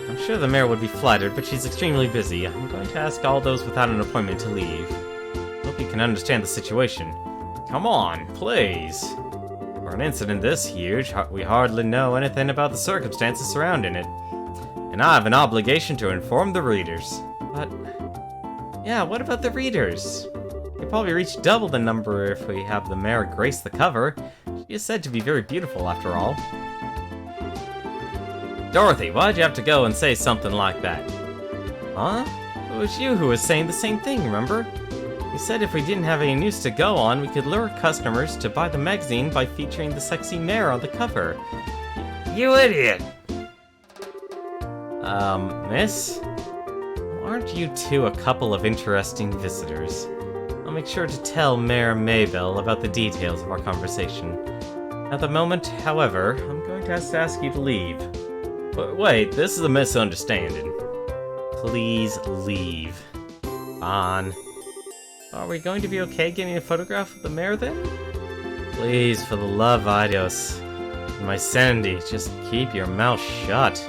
I'm sure the mayor would be flattered, but she's extremely busy. I'm going to ask all those without an appointment to leave. Hope you can understand the situation. Come on, please. For an incident this huge, we hardly know anything about the circumstances surrounding it. And I have an obligation to inform the readers. But, yeah, what about the readers? We'll probably reach double the number if we have the mayor grace the cover. She is said to be very beautiful, after all. Dorothy, why'd you have to go and say something like that? Huh? It was you who was saying the same thing, remember? You said if we didn't have any news to go on, we could lure customers to buy the magazine by featuring the sexy mayor on the cover. You idiot! Miss? Aren't you two a couple of interesting visitors? I'll make sure to tell Mayor Maybell about the details of our conversation. At the moment, however, I'm going to have to ask you to leave. Wait, this is a misunderstanding. Please leave. On. Are we going to be okay getting a photograph of the mayor then? Please, for the love of Idios. My sanity, just keep your mouth shut.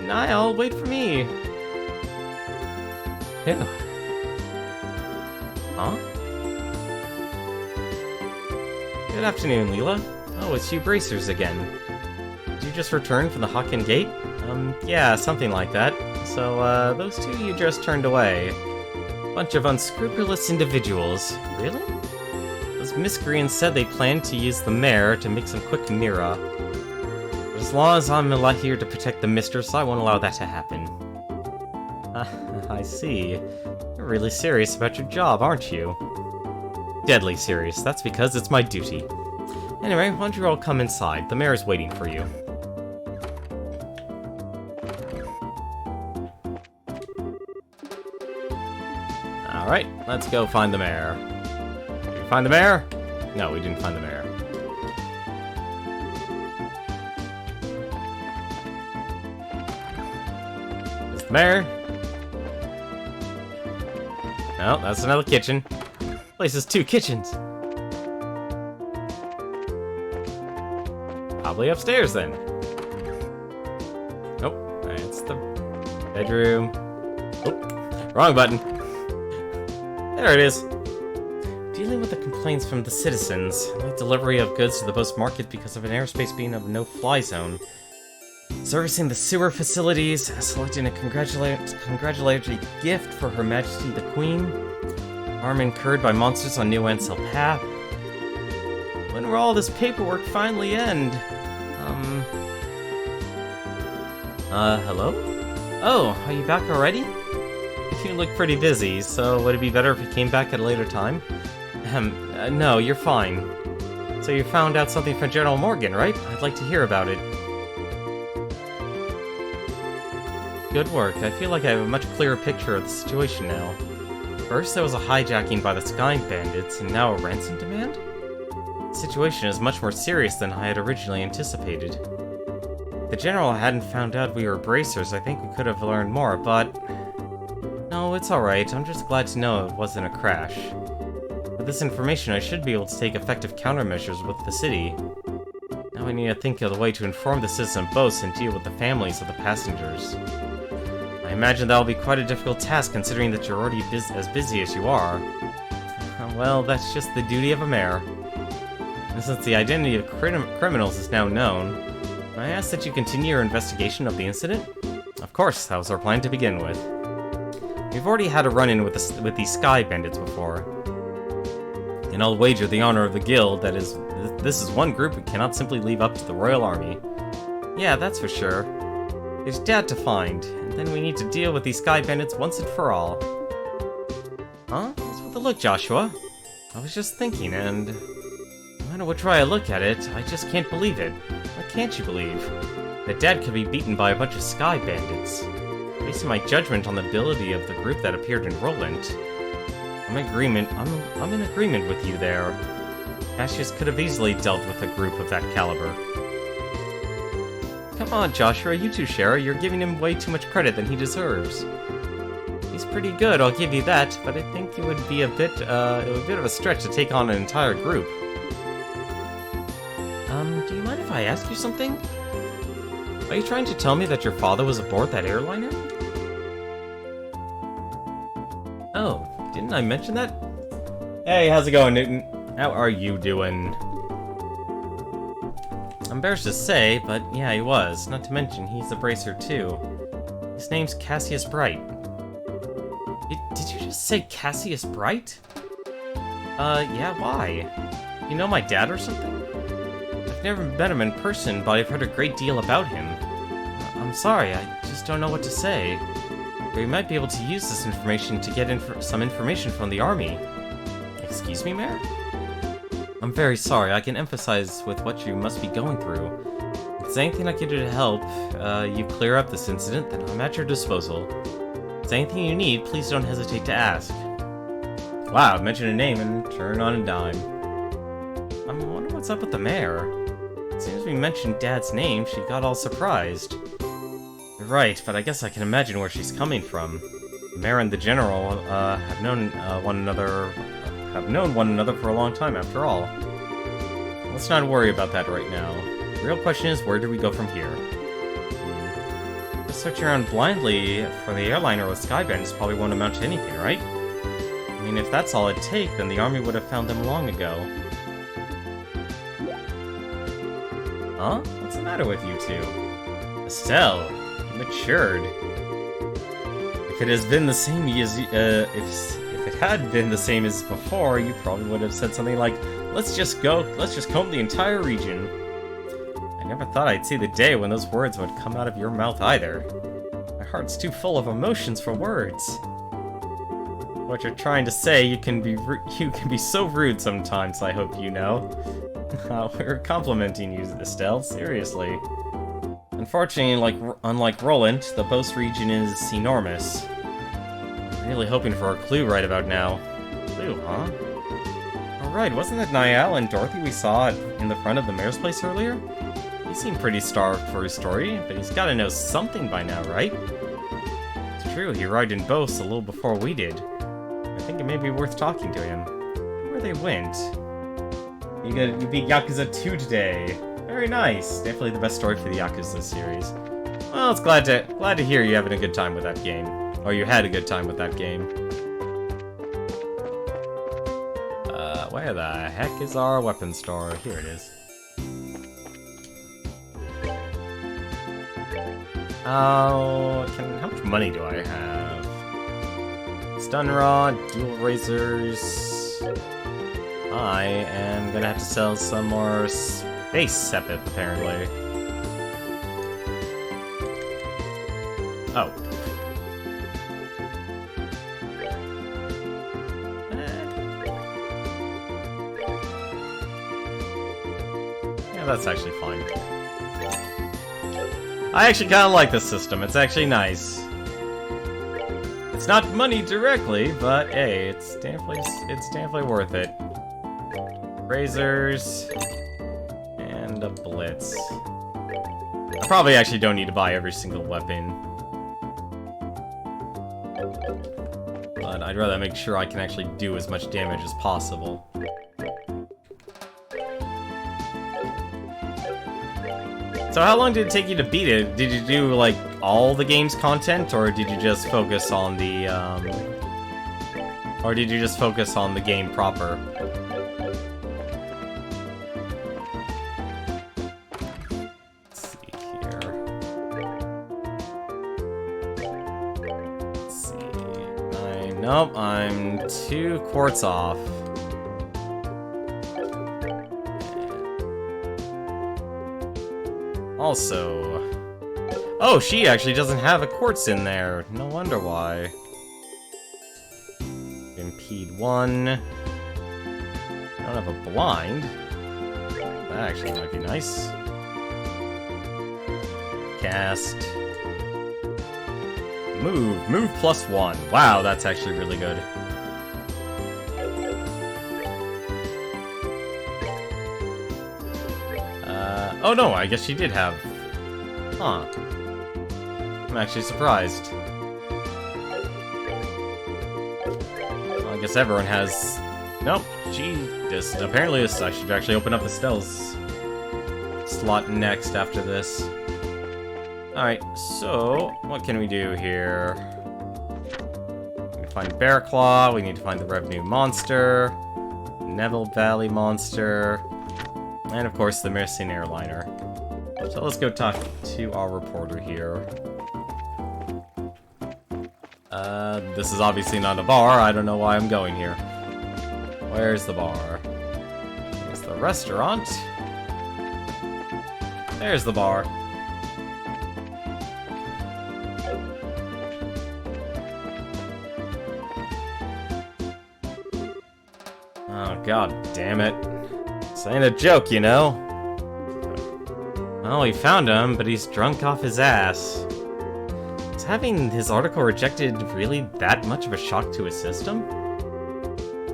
Niall, wait for me. Ew. Huh? Good afternoon, Leela. Oh, it's you bracers again. Did you just return from the Hawken Gate? Yeah, something like that. So, those two you just turned away. Bunch of unscrupulous individuals. Really? Those miscreants said they planned to use the mayor to make some quick Mira. But as long as I'm here to protect the mistress, I won't allow that to happen. I see. You're really serious about your job, aren't you? Deadly serious. That's because it's my duty. Anyway, why don't you all come inside? The mayor's waiting for you. Alright, let's go find the mayor. Did we find the mayor? No, we didn't find the mayor. Is the mayor? No, that's another kitchen. Place has two kitchens. Probably upstairs then. Nope, it's the bedroom. Oh, wrong button. There it is. Dealing with the complaints from the citizens, late delivery of goods to the post market because of an airspace being of no-fly zone, servicing the sewer facilities, selecting a congratulatory gift for Her Majesty the Queen, harm incurred by monsters on New Ansel Path. When will all this paperwork finally end? Hello? Oh, are you back already? You look pretty busy, so would it be better if you came back at a later time? No, you're fine. So you found out something from General Morgan, right? I'd like to hear about it. Good work. I feel like I have a much clearer picture of the situation now. First, there was a hijacking by the Sky Bandits, and now a ransom demand? The situation is much more serious than I had originally anticipated. If the General hadn't found out we were bracers, I think we could have learned more, but... No, it's alright. I'm just glad to know it wasn't a crash. With this information, I should be able to take effective countermeasures with the city. Now I need to think of a way to inform the citizen boats and deal with the families of the passengers. I imagine that'll be quite a difficult task considering that you're already as busy as you are. Well, that's just the duty of a mayor. And since the identity of criminals is now known, I ask that you continue your investigation of the incident? Of course, that was our plan to begin with. We've already had a run-in with these Sky Bandits before. And I'll wager the honor of the guild that this is one group we cannot simply leave up to the Royal Army. Yeah, that's for sure. There's Dad to find, and then we need to deal with these Sky Bandits once and for all. Huh? What's with the look, Joshua? I was just thinking, and... no matter which way I look at it, I just can't believe it. What can't you believe? That Dad could be beaten by a bunch of Sky Bandits. basing my judgment on the ability of the group that appeared in Roland. I'm in agreement with you there. Cassius could have easily dealt with a group of that caliber. Come on, Joshua, you too, Shara. You're giving him way too much credit than he deserves. He's pretty good, I'll give you that, but I think it would be a bit of a stretch to take on an entire group. Do you mind if I ask you something? Are you trying to tell me that your father was aboard that airliner? Oh, didn't I mention that? Hey, how's it going, Newton? How are you doing? I'm embarrassed to say, but yeah, he was. Not to mention, he's a bracer too. His name's Cassius Bright. Did you just say Cassius Bright? Yeah, why? You know my dad or something? I've never met him in person, but I've heard a great deal about him. I'm sorry, I just don't know what to say. We might be able to use this information to get some information from the army. Excuse me, Mayor? I'm very sorry, I can empathize with what you must be going through. If there's anything I can do to help you clear up this incident, then I'm at your disposal. If there's anything you need, please don't hesitate to ask. Wow, mention a name and turn on a dime. I wonder what's up with the mayor. As soon as we mentioned Dad's name, she got all surprised. You're right, but I guess I can imagine where she's coming from. The mayor and the general have known one another for a long time, after all. Let's not worry about that right now. The real question is, where do we go from here? Just searching around blindly for the airliner with Sky Bandits probably won't amount to anything, right? I mean, if that's all it'd take, then the army would have found them long ago. Huh? What's the matter with you two? Estelle, you matured. If it has been the same as if it had been the same as before, you probably would have said something like, let's just comb the entire region. I never thought I'd see the day when those words would come out of your mouth either. My heart's too full of emotions for words. What you're trying to say, you can be so rude sometimes, I hope you know. We're complimenting you, Estelle, seriously. Unfortunately, unlike Roland, the Boast region is enormous. I'm really hoping for a clue right about now. Clue, huh? Alright, wasn't that Niall and Dorothy we saw in the front of the mayor's place earlier? He seemed pretty starved for his story, but he's gotta know something by now, right? It's true, he arrived in Boast a little before we did. I think it may be worth talking to him. Where they went? You beat Yakuza 2 today. Very nice. Definitely the best story for the Yakuza series. Well, it's glad to hear you're having a good time with that game. Or you had a good time with that game. Where the heck is our weapon store? Here it is. How much money do I have? Stun rod, dual razors. I am gonna have to sell some more space sepith, apparently. Oh. Yeah, that's actually fine. I actually kind of like this system. It's actually nice. It's not money directly, but hey, it's definitely worth it. Razors and a blitz. I probably actually don't need to buy every single weapon, but I'd rather make sure I can actually do as much damage as possible. So how long did it take you to beat it? Did you do, like, all the game's content, or did you just focus on the, game proper? Let's see here. Let's see. Nope, I'm 2 quarts off. Also... Oh, she actually doesn't have a quartz in there. No wonder why. Impede 1. I don't have a blind. That actually might be nice. Move +1. Wow, that's actually really good. Oh no, I guess she did have... Huh. I'm actually surprised. Well, I guess everyone has... Nope, she just apparently is... I should actually open up the spells slot next after this. Alright, so what can we do here? We need to find Bearclaw, we need to find the Revenue Monster, Neville Valley Monster, and of course the missing airliner. So let's go talk to our reporter here. This is obviously not a bar, I don't know why I'm going here. Where's the bar? There's the restaurant. There's the bar. Oh, god damn it. This ain't a joke, you know. Well, we found him, but he's drunk off his ass. Is having his article rejected really that much of a shock to his system?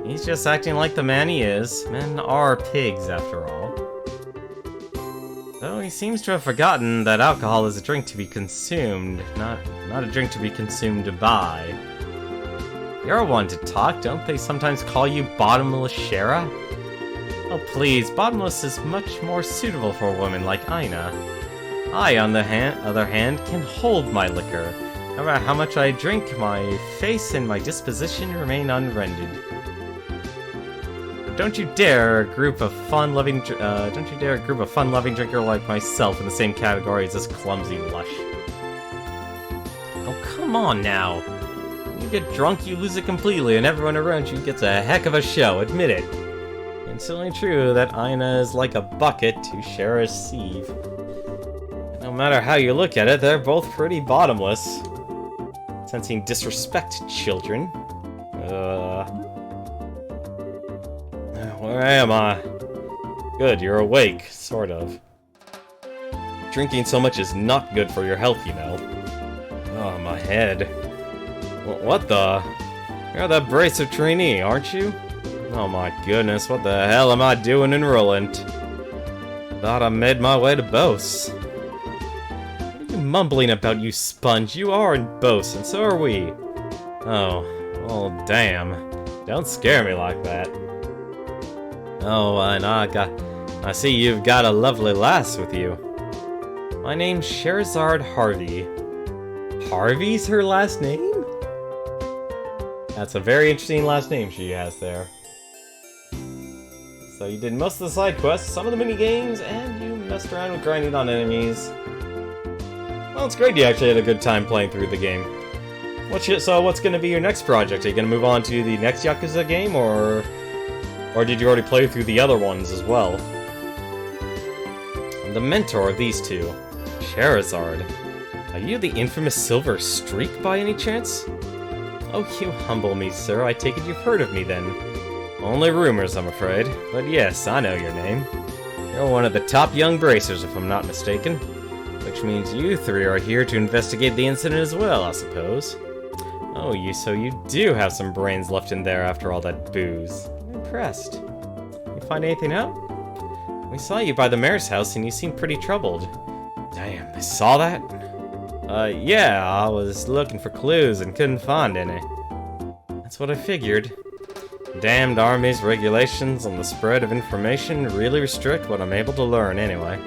He's just acting like the man he is. Men are pigs, after all. Though he seems to have forgotten that alcohol is a drink to be consumed, not a drink to be consumed by. You're one to talk, don't they sometimes call you Bottomless Shara? Oh please, Bottomless is much more suitable for a woman like Aina. I, on the other hand, can hold my liquor. No matter how much I drink, my face and my disposition remain unrended. But don't you dare a group of fun-loving drinker like myself in the same category as this clumsy lush. Oh come on now. When you get drunk, you lose it completely, and everyone around you gets a heck of a show, admit it. It's certainly true that Aina is like a bucket to Shara's sieve. No matter how you look at it, they're both pretty bottomless. Sensing disrespect, children. Where am I? Good, you're awake, sort of. Drinking so much is not good for your health, you know. Oh, my head. What the? You're the Bracer trainee, aren't you? Oh my goodness, what the hell am I doing in Roland? Thought I made my way to Bose. What are you mumbling about, you sponge? You are in Bose, and so are we. Oh, well damn. Don't scare me like that. Oh, and I see you've got a lovely lass with you. My name's Sherazard Harvey. Harvey's her last name? That's a very interesting last name she has there. So you did most of the side quests, some of the mini games, and you messed around with grinding on enemies. Well, it's great you actually had a good time playing through the game. So what's going to be your next project? Are you going to move on to the next Yakuza game, or did you already play through the other ones as well? I'm the mentor of these two, Sherazard. Are you the infamous Silver Streak by any chance? Oh, you humble me, sir. I take it you've heard of me then. Only rumors, I'm afraid. But yes, I know your name. You're one of the top young bracers, if I'm not mistaken. Which means you three are here to investigate the incident as well, I suppose. Oh, so you do have some brains left in there after all that booze. I'm impressed. You find anything out? We saw you by the mayor's house and you seemed pretty troubled. Damn, they saw that? Yeah, I was looking for clues and couldn't find any. That's what I figured. Damned Army's regulations on the spread of information really restrict what I'm able to learn anyway.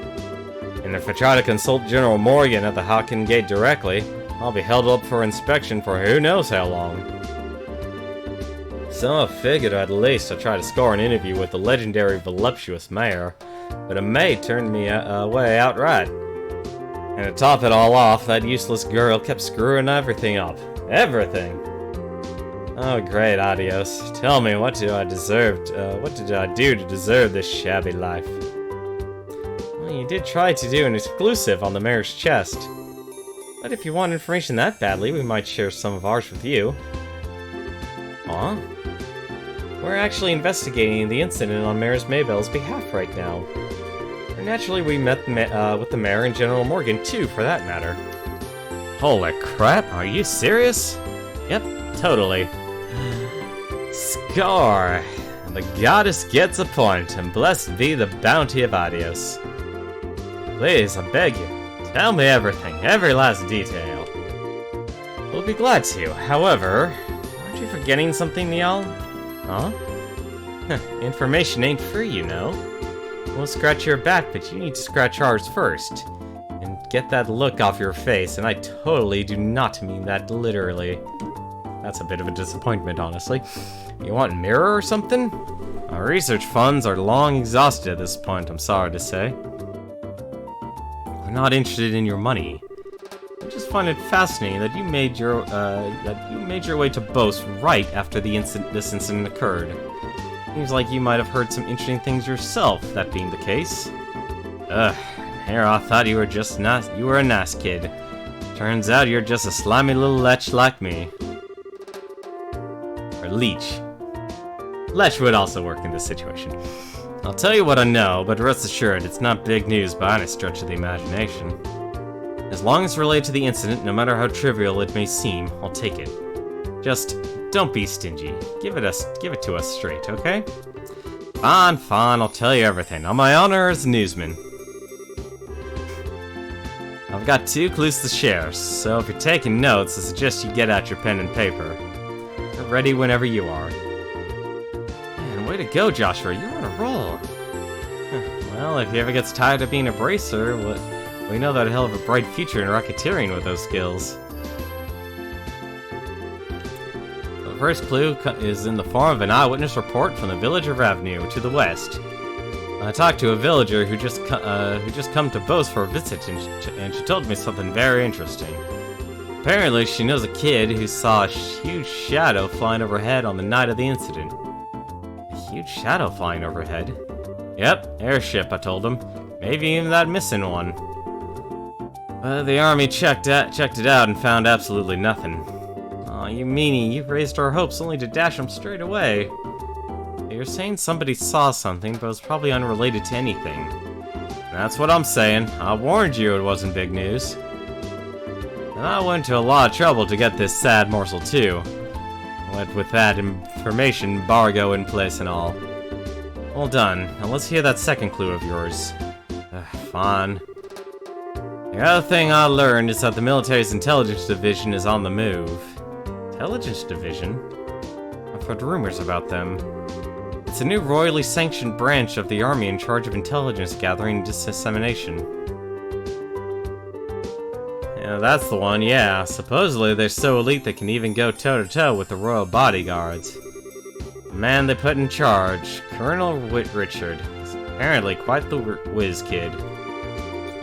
And if I try to consult General Morgan at the Hawken Gate directly, I'll be held up for inspection for who knows how long. So I figured at least I'd try to score an interview with the legendary voluptuous mayor, but a maid turned me away outright. And to top it all off, that useless girl kept screwing everything up. Everything! Oh great, Adios. Tell me, what did I do to deserve this shabby life? Well, you did try to do an exclusive on the mayor's chest. But if you want information that badly, we might share some of ours with you. Huh? We're actually investigating the incident on Mayor Maybell's behalf right now. Naturally, we met with the mayor and General Morgan too, for that matter. Holy crap, are you serious? Yep, totally. Score! The goddess gets a point, and blessed be the bounty of Adios. Please, I beg you, tell me everything, every last detail. We'll be glad to. However, aren't you forgetting something, Niall? Huh? Information ain't free, you know. We'll scratch your back, but you need to scratch ours first. And get that look off your face, and I totally do not mean that literally. That's a bit of a disappointment, honestly. You want a mirror or something? Our research funds are long exhausted at this point, I'm sorry to say. We're not interested in your money. I just find it fascinating that you made your way to Bose right after this incident occurred. Seems like you might have heard some interesting things yourself, that being the case. Ugh, here I thought you were a nice kid. Turns out you're just a slimy little lech like me. Or leech. Lech would also work in this situation. I'll tell you what I know, but rest assured, it's not big news by any stretch of the imagination. As long as it's related to the incident, no matter how trivial it may seem, I'll take it. Just don't be stingy. Give it to us straight, okay? Fine, I'll tell you everything. On my honor as a newsman. I've got 2 clues to share, so if you're taking notes, I suggest you get out your pen and paper. We're ready whenever you are. Man, way to go, Joshua. You're on a roll. Well, if he ever gets tired of being a bracer, we know that he'll have a bright future in racketeering with those skills. The first clue is in the form of an eyewitness report from the village of Avenue to the west. I talked to a villager who just come to Bose for a visit, and she told me something very interesting. Apparently, she knows a kid who saw a huge shadow flying overhead on the night of the incident. A huge shadow flying overhead? Yep, airship, I told him. Maybe even that missing one. The army checked it out and found absolutely nothing. Aw, you meanie, you've raised our hopes only to dash them straight away. You're saying somebody saw something, but it was probably unrelated to anything. That's what I'm saying. I warned you it wasn't big news. And I went to a lot of trouble to get this sad morsel too. With that information embargo in place and all. Well done. Now let's hear that second clue of yours. Fine. The other thing I learned is that the military's intelligence division is on the move. Intelligence division? I've heard rumors about them. It's a new royally sanctioned branch of the army in charge of intelligence gathering and dissemination. Yeah, that's the one, yeah. Supposedly they're so elite they can even go toe-to-toe with the royal bodyguards. The man they put in charge, Colonel Richard, is apparently quite the whiz kid.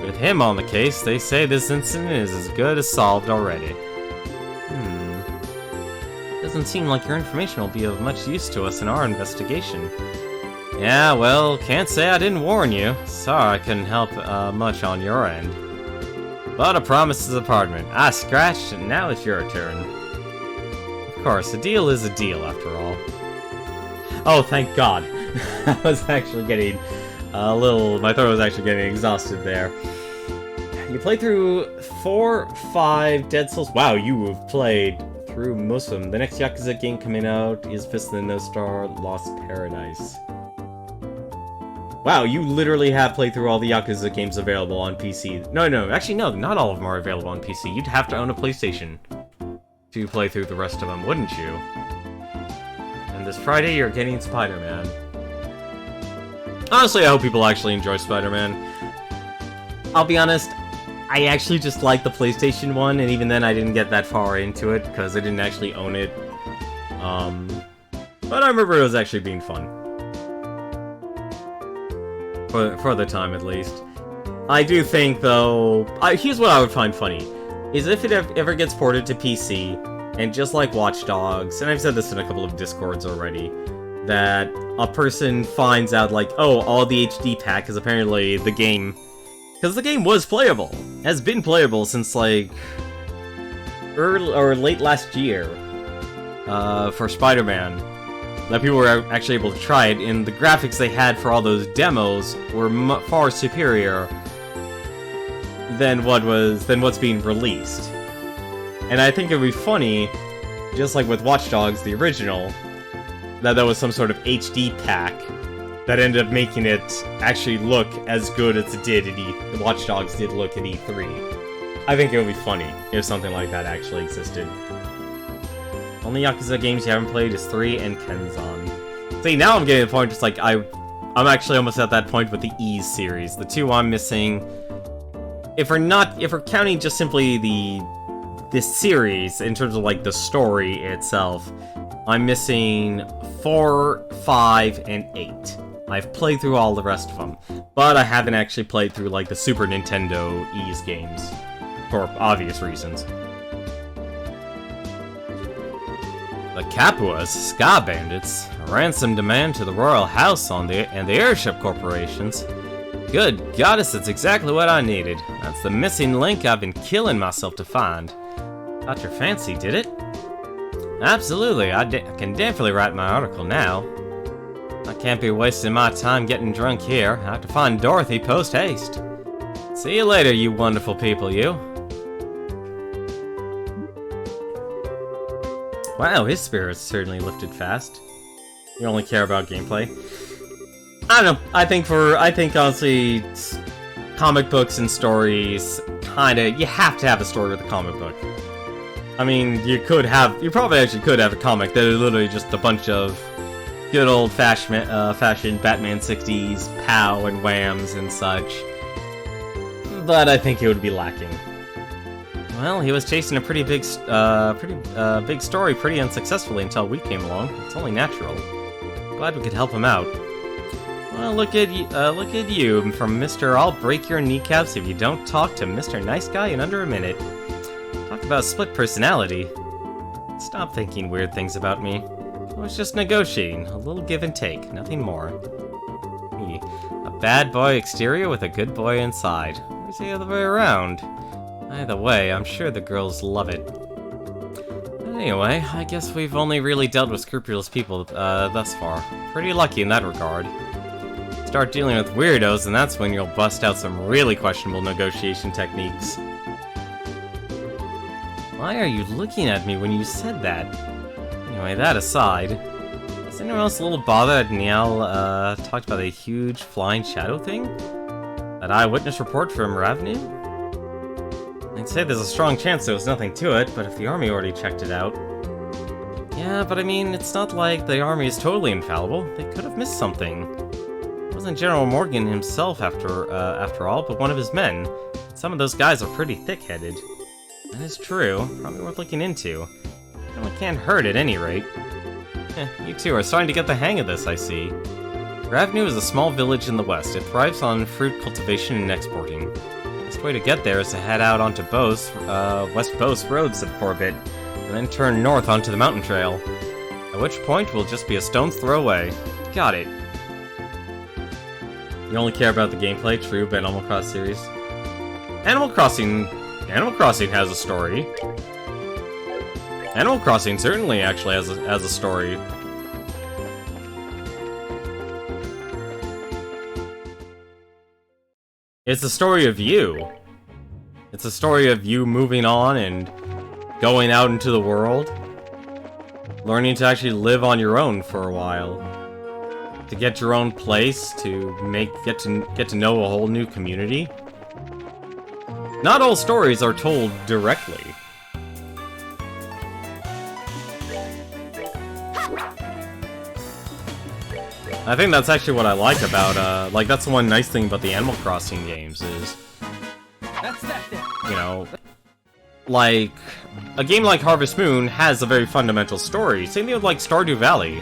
With him on the case, they say this incident is as good as solved already. Doesn't seem like your information will be of much use to us in our investigation. Yeah, well, can't say I didn't warn you. Sorry I couldn't help much on your end. But a promise is a pardon. I scratched, and now it's your turn. Of course, a deal is a deal, after all. Oh, thank God. I was actually getting my throat was actually getting exhausted there. You played through 4, 5 Dead Cells. Wow, you have played through most of them. The next Yakuza game coming out is Fist of the No Star Lost Paradise. Wow, you literally have played through all the Yakuza games available on PC. No, actually no, not all of them are available on PC. You'd have to own a PlayStation to play through the rest of them, wouldn't you? And this Friday you're getting Spider-Man. Honestly, I hope people actually enjoy Spider-Man. I'll be honest, I actually just like the PlayStation one, and even then I didn't get that far into it, because I didn't actually own it. But I remember it was actually being fun. For the time, at least. I do think, though... here's what I would find funny. Is if it ever gets ported to PC, and just like Watch Dogs, and I've said this in a couple of Discords already, that a person finds out, like, oh, all the HD pack is apparently the game... Because the game was playable. Has been playable since, like, early or late last year for Spider-Man. That people were actually able to try it, and the graphics they had for all those demos were far superior than what's being released. And I think it would be funny, just like with Watch Dogs, the original, that was some sort of HD pack that ended up making it actually look as good as it did at Watch Dogs did look at E3. I think it would be funny if something like that actually existed. Only Yakuza games you haven't played is 3 and Kenzan. See, now I'm getting to the point, just like, I'm actually almost at that point with the Ys series. The two I'm missing, if we're counting just simply this series, in terms of, like, the story itself, I'm missing 4, 5, and 8. I've played through all the rest of them, but I haven't actually played through, like, the Super Nintendo Ys games, for obvious reasons. The Capua's Sky Bandits, a ransom demand to the royal house and the airship corporations. Good goddess, that's exactly what I needed. That's the missing link I've been killing myself to find. Caught your fancy, did it? Absolutely, I can definitely write my article now. I can't be wasting my time getting drunk here. I have to find Dorothy post-haste. See you later, you wonderful people, you. Wow, his spirit's certainly lifted fast. You only care about gameplay. I don't know. I think honestly, comic books and stories, you have to have a story with a comic book. I mean, you probably actually could have a comic that is literally just a bunch of good old-fashioned Batman 60s pow and whams and such. But I think it would be lacking. Well, he was chasing a pretty big story pretty unsuccessfully until we came along. It's only natural. Glad we could help him out. Well, look at you from Mr. I'll break your kneecaps if you don't talk to Mr. Nice Guy in under a minute. Talk about split personality. Stop thinking weird things about me. I was just negotiating, a little give and take, nothing more. Me, a bad boy exterior with a good boy inside. Where's the other way around? Either way, I'm sure the girls love it. Anyway, I guess we've only really dealt with scrupulous people thus far. Pretty lucky in that regard. Start dealing with weirdos, and that's when you'll bust out some really questionable negotiation techniques. Why are you looking at me when you said that? Anyway, that aside, is anyone else a little bothered that Niall talked about a huge flying shadow thing? That eyewitness report from Ravnu? I'd say there's a strong chance there was nothing to it, but if the army already checked it out... Yeah, but I mean, it's not like the army is totally infallible. They could have missed something. It wasn't General Morgan himself after all, but one of his men. Some of those guys are pretty thick-headed. That is true. Probably worth looking into. It can't hurt at any rate. You two are starting to get the hang of this, I see. Ravnu is a small village in the west. It thrives on fruit cultivation and exporting. The best way to get there is to head out onto West Bose roads for a bit, and then turn north onto the mountain trail. At which point, we'll just be a stone's throw away. Got it. You only care about the gameplay, true, but Animal Crossing series. Animal Crossing has a story. Animal Crossing certainly actually has a story. It's the story of you. It's a story of you moving on and going out into the world. Learning to actually live on your own for a while. To get your own place, to get to know a whole new community. Not all stories are told directly. I think that's actually what I like about, that's the one nice thing about the Animal Crossing games is, you know, like, a game like Harvest Moon has a very fundamental story. Same thing with, like, Stardew Valley.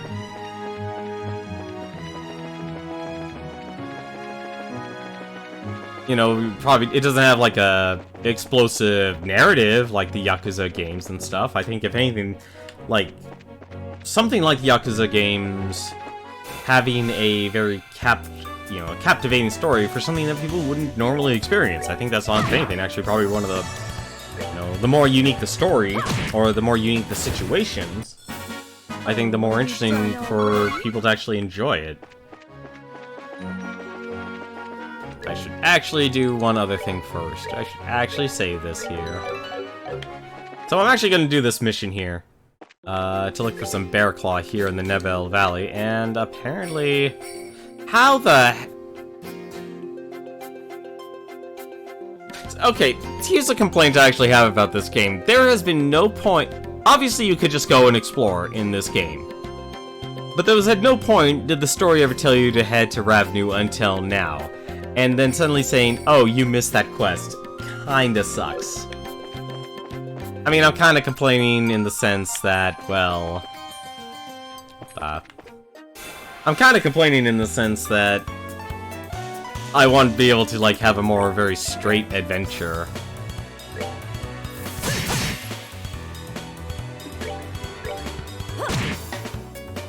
You know, probably, it doesn't have, like, a explosive narrative like the Yakuza games and stuff. I think, if anything, like, something like Yakuza games having a very captivating story for something that people wouldn't normally experience. I think that's, on anything, actually probably one of the, the more unique the story, or the more unique the situations, I think the more interesting for people to actually enjoy it. I should actually do one other thing first. I should actually save this here. So I'm actually going to do this mission here. To look for some bear claw here in the Nebel Valley, and apparently... How the... Okay, here's a complaint I actually have about this game. There has been no point... Obviously you could just go and explore in this game. But there was at no point did the story ever tell you to head to Ravnu until now. And then suddenly saying, oh, you missed that quest. Kinda sucks. I mean, I'm kinda complaining in the sense that, well... I'm kinda complaining in the sense that I want to be able to, like, have a more very straight adventure.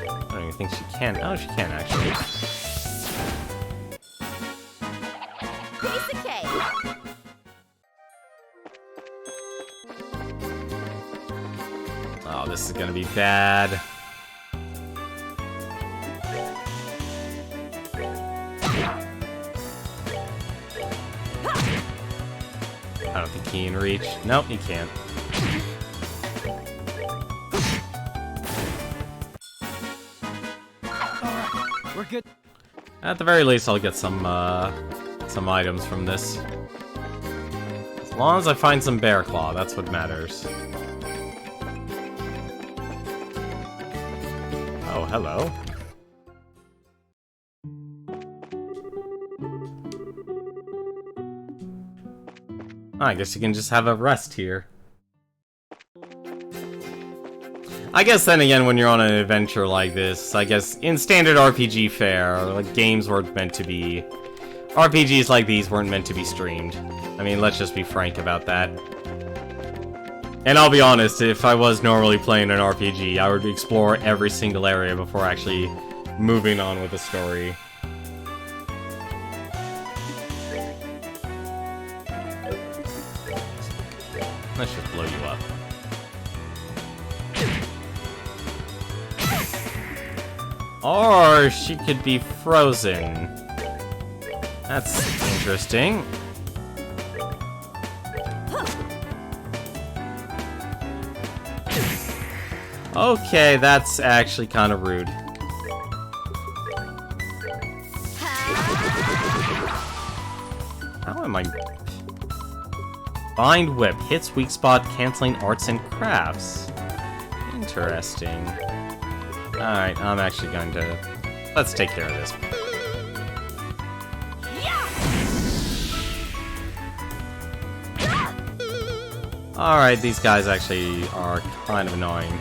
I don't even think she can. Oh, she can, actually. Piece of cake. Oh, this is gonna be bad. I don't think he can reach. Nope, he can't. Alright, we're good. At the very least, I'll get some items from this. As long as I find some bear claw, that's what matters. Oh, hello. I guess you can just have a rest here. I guess then again, when you're on an adventure like this, I guess in standard RPG fare, like games weren't meant to be... RPGs like these weren't meant to be streamed. I mean, let's just be frank about that. And I'll be honest, if I was normally playing an RPG, I would explore every single area before actually moving on with the story. Let's just blow you up. Or she could be frozen. That's interesting. Okay, that's actually kind of rude. How am I... Bind Whip. Hits weak spot, canceling arts and crafts. Interesting. Alright, I'm actually going to... Let's take care of this. Alright, these guys actually are kind of annoying.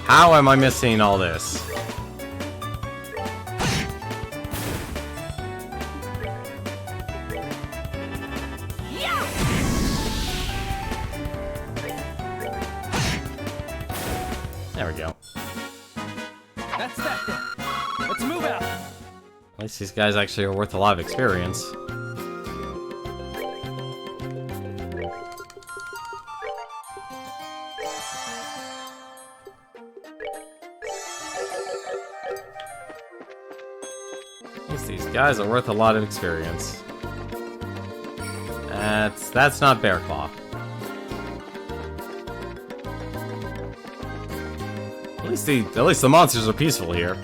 How am I missing all this? There we go. That's that then. Let's move out. At least these guys actually are worth a lot of experience. At least these guys are worth a lot of experience. That's not Bear Claw. At least the monsters are peaceful here.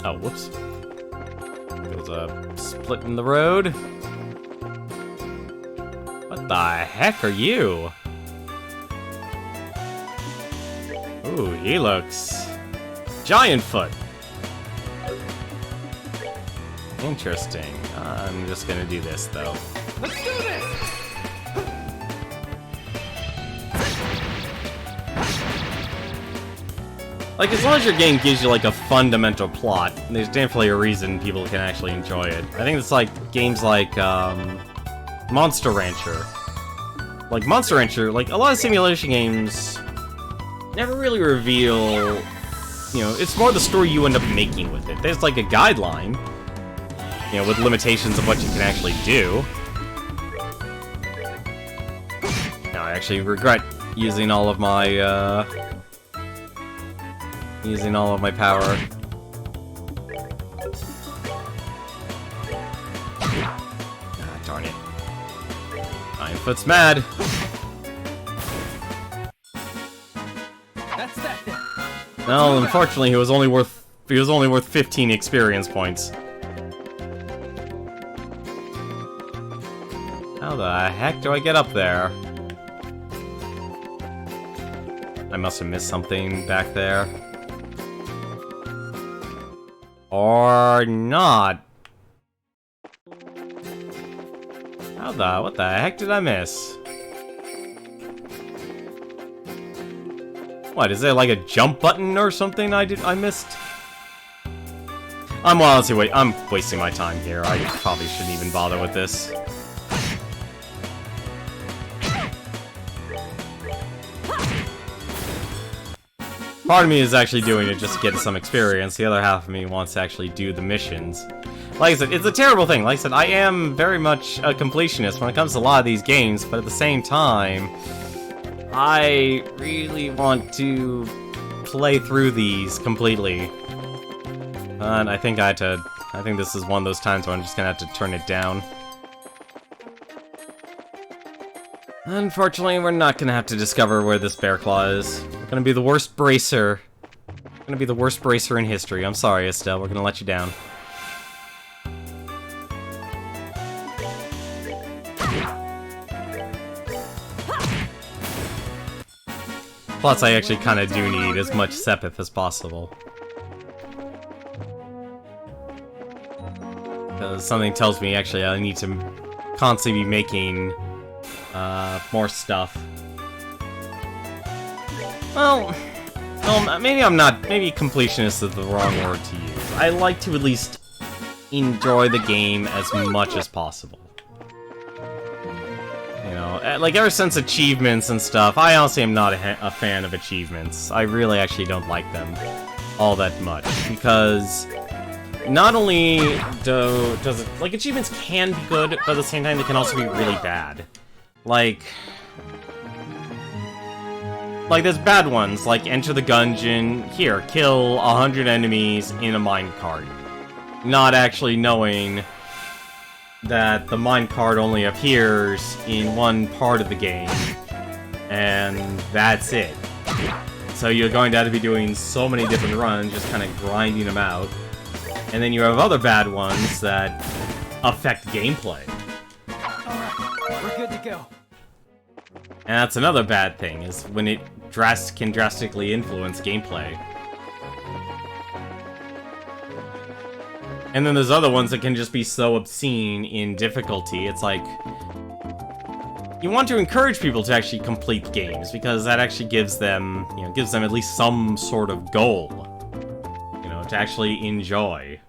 Oh, whoops. There's a split in the road. What the heck are you? Ooh, he looks... Giant foot! Interesting. I'm just gonna do this, though. Let's do this! Like, as long as your game gives you, like, a fundamental plot, there's definitely a reason people can actually enjoy it. I think it's like games like, Monster Rancher. Like, Monster Rancher, like, a lot of simulation games never really reveal... You know, it's more the story you end up making with it. There's, like, a guideline, you know, with limitations of what you can actually do. Now, I actually regret using all of my power. Ah, darn it. 9-foot's mad. That's that then. Well, unfortunately, he was only worth 15 experience points. How the heck do I get up there? I must have missed something back there. Or not. What the heck did I miss? What, is there like a jump button or something I missed? I'm wasting my time here. I probably shouldn't even bother with this. Part of me is actually doing it just to get some experience. The other half of me wants to actually do the missions. Like I said, it's a terrible thing. Like I said, I am very much a completionist when it comes to a lot of these games, but at the same time, I really want to play through these completely. And I think I think this is one of those times where I'm just gonna have to turn it down. Unfortunately, we're not gonna have to discover where this bear claw is. We're gonna be the worst bracer. We're gonna be the worst bracer in history. I'm sorry, Estelle. We're gonna let you down. Plus, I actually kind of do need as much Sepith as possible. Because something tells me, actually, I need to constantly be making more stuff. Well, maybe I'm not. Maybe completionist is the wrong word to use. I like to at least enjoy the game as much as possible. You know, like ever since achievements and stuff, I honestly am not a fan of achievements. I really actually don't like them all that much because not only does it, like, achievements can be good, but at the same time they can also be really bad. Like there's bad ones, like enter the dungeon, here, kill 100 enemies in a minecart. Not actually knowing that the minecart only appears in one part of the game, and that's it. So you're going to have to be doing so many different runs, just kind of grinding them out. And then you have other bad ones that affect gameplay. Alright, we're good to go. And that's another bad thing, is when it can drastically influence gameplay. And then there's other ones that can just be so obscene in difficulty. It's like, you want to encourage people to actually complete games, because that actually gives them, you know, gives them at least some sort of goal, you know, to actually enjoy.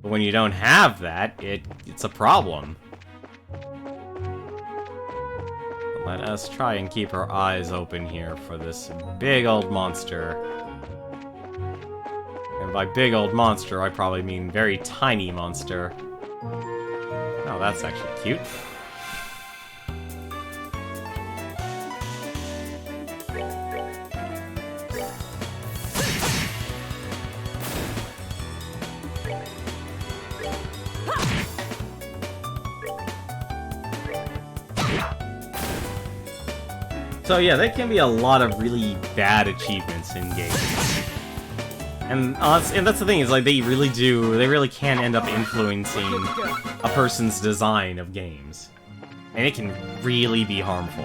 But when you don't have that, it's a problem. Let us try and keep our eyes open here for this big old monster. And by big old monster, I probably mean very tiny monster. Oh, that's actually cute. So yeah, there can be a lot of really bad achievements in games. And that's the thing, is like they really can end up influencing a person's design of games. And it can really be harmful.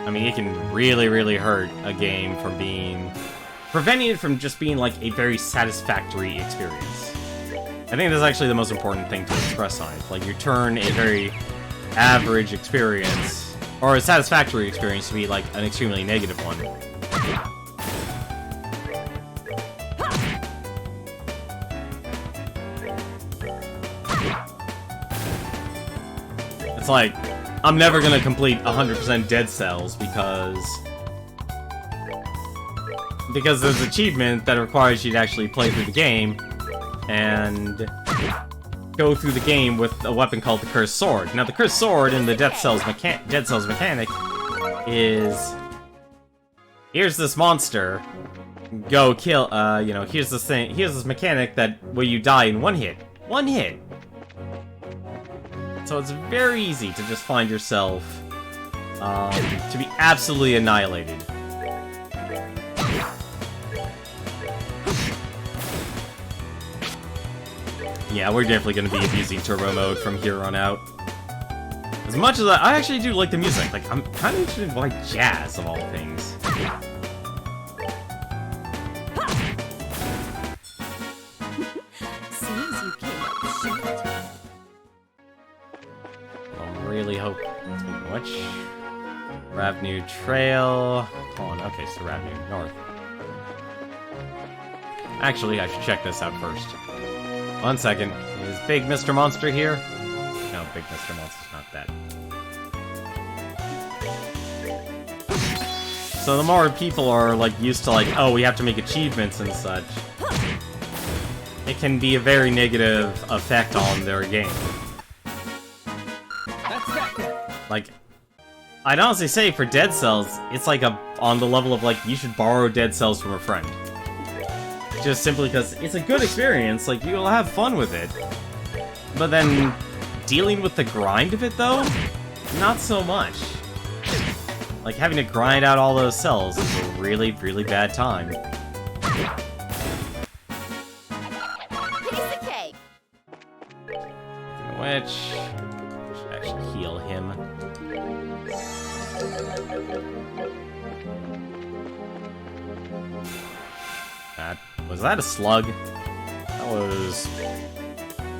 I mean, it can really, really hurt a game from preventing it from just being like a very satisfactory experience. I think that's actually the most important thing to express on it. Like, you turn a very average experience, or a satisfactory experience, to be like an extremely negative one. It's like, I'm never gonna complete 100% Dead Cells because there's an achievement that requires you to actually play through the game and go through the game with a weapon called the Cursed Sword. Now, the Cursed Sword in the Dead Cells mechanic is, here's this monster, go kill, you know, here's this thing, here's this mechanic that where you die in one hit. One hit! So it's very easy to just find yourself, to be absolutely annihilated. Yeah, we're definitely going to be abusing turbo mode from here on out. As much as I actually do like the music, like, I'm kind of interested in why jazz, of all things. Seems you came up short. I really hope. Which? Ravenu Trail. Hold on, okay, so Ravenu North. Actually, I should check this out first. 1 second. Is Big Mr. Monster here? No, Big Mr. Monster's not that. So the more people are, like, used to, like, oh, we have to make achievements and such, it can be a very negative effect on their game. That's that. Like, I'd honestly say for Dead Cells, it's like on the level of, like, you should borrow Dead Cells from a friend. Just simply because it's a good experience, like, you'll have fun with it. But then, dealing with the grind of it, though? Not so much. Like, having to grind out all those cells is a really, really bad time. Piece of cake. Which... should actually heal him. Was that a slug? That was...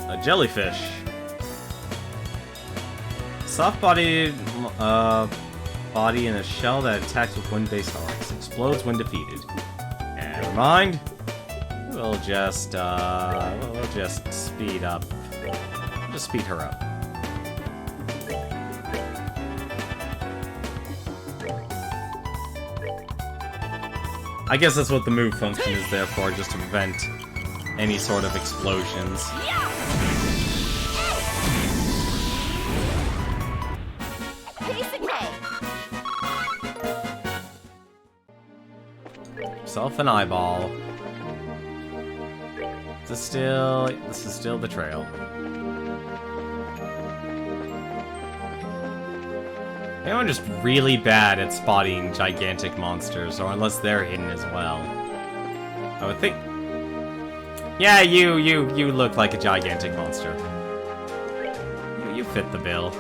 a jellyfish. Soft-bodied, body in a shell that attacks with wind-based arcs. Explodes when defeated. Never mind. We'll just speed up. Just speed her up. I guess that's what the move function is there for, just to prevent any sort of explosions. Piece of cake. Self an eyeball. This is still the trail. Anyone just really bad at spotting gigantic monsters, or unless they're hidden as well. I would think... yeah, you look like a gigantic monster. You fit the bill.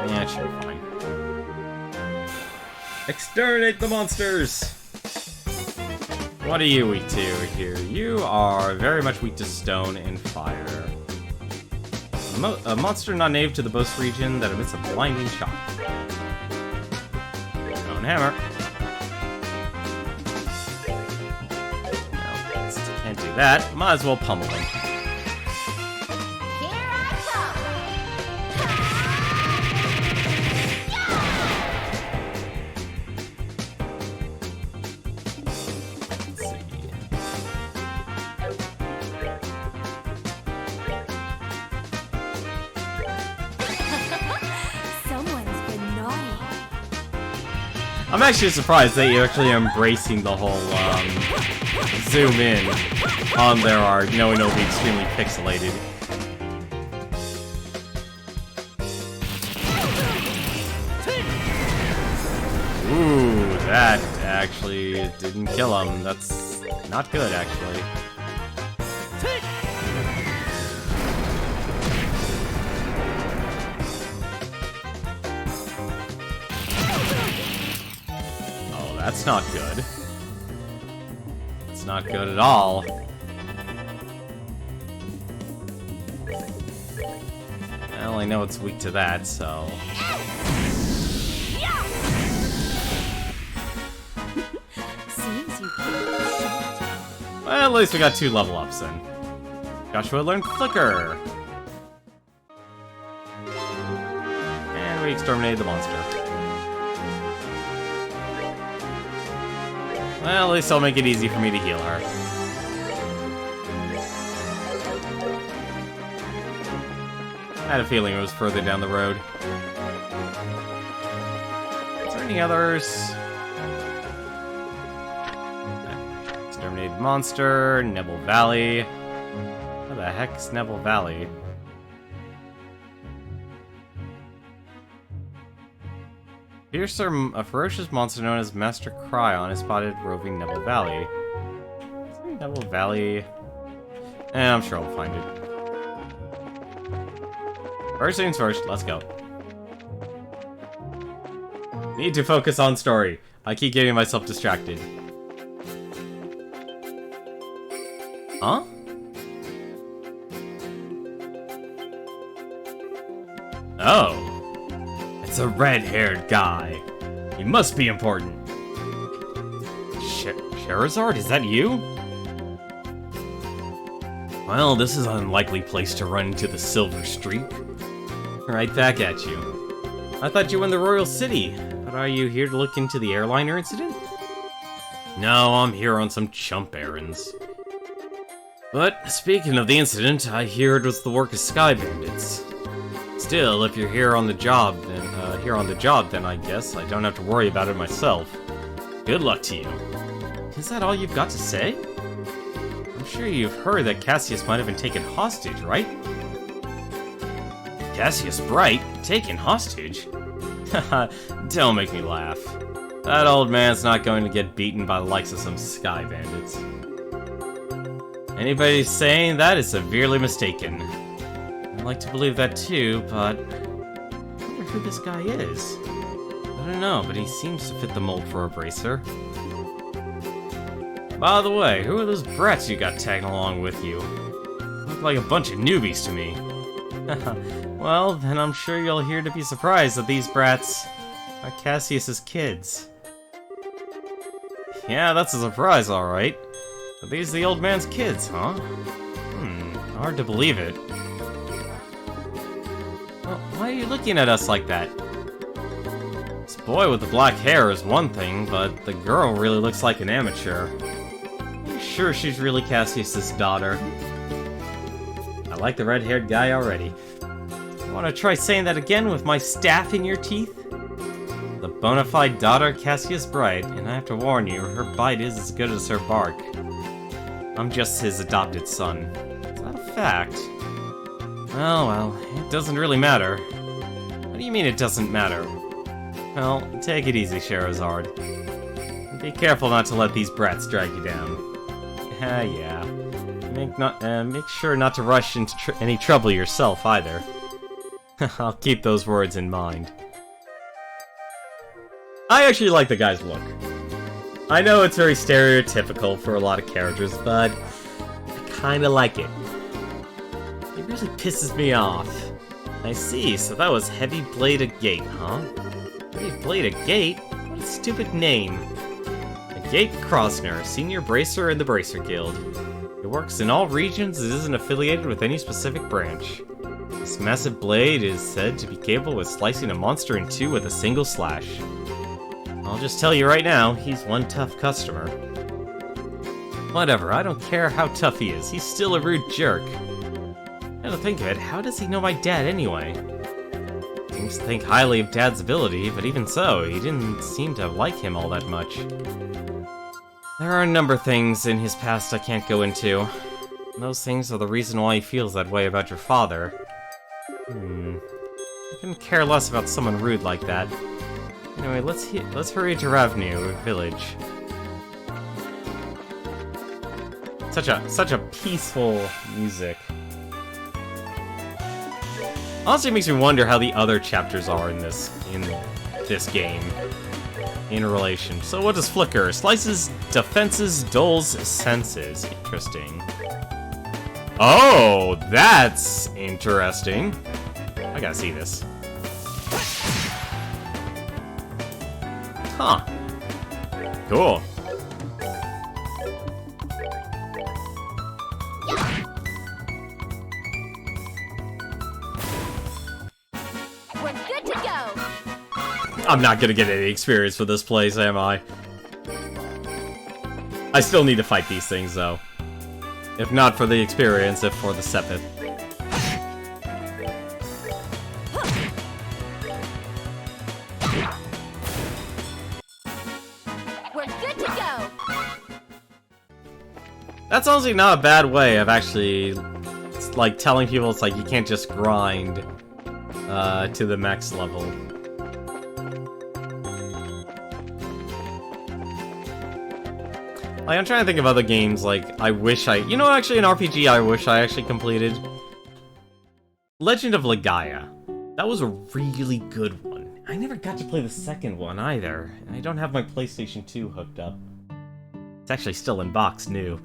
Yeah, it should be fine. Exterminate the monsters! What are you weak to here? You are very much weak to stone and fire. A monster not native to the Boast region that emits a blinding shock. Stone hammer. No, can't do that. Might as well pummel him. Here I come. Let's see. Someone's been naughty. I'm actually surprised that you're actually embracing the whole zoom in on their art, knowing it'll be extremely pixelated. Ooh, that actually didn't kill him. That's not good, actually. Oh, that's not good. It's not good at all. I only know it's weak to that, so... Seems you came up short. well, at least we got 2 level ups then. Joshua learned Flicker! And we exterminated the monster. Well, at least I'll make it easy for me to heal her. I had a feeling it was further down the road. Is there any others? Exterminated Monster, Nebel Valley. Where the heck is Nebel Valley? A ferocious monster known as Master Cryon is spotted roving Nebel Valley. Is there Nebel Valley? I'm sure I'll find it. First things first, let's go. Need to focus on story. I keep getting myself distracted. Huh? Oh. It's a red-haired guy. He must be important. Sherazard, is that you? Well, this is an unlikely place to run into the Silver Streak. Right back at you. I thought you were in the Royal City, but are you here to look into the airliner incident? No, I'm here on some chump errands. But, speaking of the incident, I hear it was the work of Sky Bandits. Still, if you're here on the job, then I guess I don't have to worry about it myself. Good luck to you. Is that all you've got to say? I'm sure you've heard that Cassius might have been taken hostage, right? Cassius Bright? Taken hostage? Haha, don't make me laugh. That old man's not going to get beaten by the likes of some Sky Bandits. Anybody saying that is severely mistaken. I'd like to believe that too, but I wonder who this guy is. I don't know, but he seems to fit the mold for a bracer. By the way, who are those brats you got tagging along with you? Look like a bunch of newbies to me. Well, then I'm sure you'll hear to be surprised that these brats are Cassius's kids. Yeah, that's a surprise, alright. Are these the old man's kids, huh? Hard to believe it. Well, why are you looking at us like that? This boy with the black hair is one thing, but the girl really looks like an amateur. Are you sure she's really Cassius's daughter? I like the red-haired guy already. Want to try saying that again with my staff in your teeth? The bona fide daughter Cassius Bright, and I have to warn you, her bite is as good as her bark. I'm just his adopted son. Is that a fact? Well, it doesn't really matter. What do you mean it doesn't matter? Well, take it easy, Sherazard. Be careful not to let these brats drag you down. Yeah. Make sure not to rush into any trouble yourself, either. I'll keep those words in mind. I actually like the guy's look. I know it's very stereotypical for a lot of characters, but I kinda like it. It really pisses me off. I see, so that was Heavy Bladed Gate, huh? Heavy Bladed Gate? What a stupid name. A Gate Krosner, Senior Bracer in the Bracer Guild. It works in all regions and isn't affiliated with any specific branch. This massive blade is said to be capable of slicing a monster in two with a single slash. I'll just tell you right now, he's one tough customer. Whatever, I don't care how tough he is, he's still a rude jerk. Now to think of it, how does he know my dad anyway? Seems to think highly of Dad's ability, but even so, he didn't seem to like him all that much. There are a number of things in his past I can't go into. Those things are the reason why he feels that way about your father. I couldn't care less about someone rude like that. Anyway, let's hurry to Ravnu village. Such a peaceful music. Honestly, it makes me wonder how the other chapters are in this game in relation. So what does Flicker? Slices defenses, dulls senses. Interesting. Oh, that's interesting. I gotta see this. Huh. Cool. We're good to go. I'm not gonna get any experience for this place, am I? I still need to fight these things, though. If not for the experience, if for the Sepith. That's honestly not a bad way of actually, like, telling people it's like you can't just grind to the max level. Like, I'm trying to think of other games, like, I wish I... You know, actually, an RPG I wish I actually completed? Legend of Legaia. That was a really good one. I never got to play the second one, either. I don't have my PlayStation 2 hooked up. It's actually still in box, new.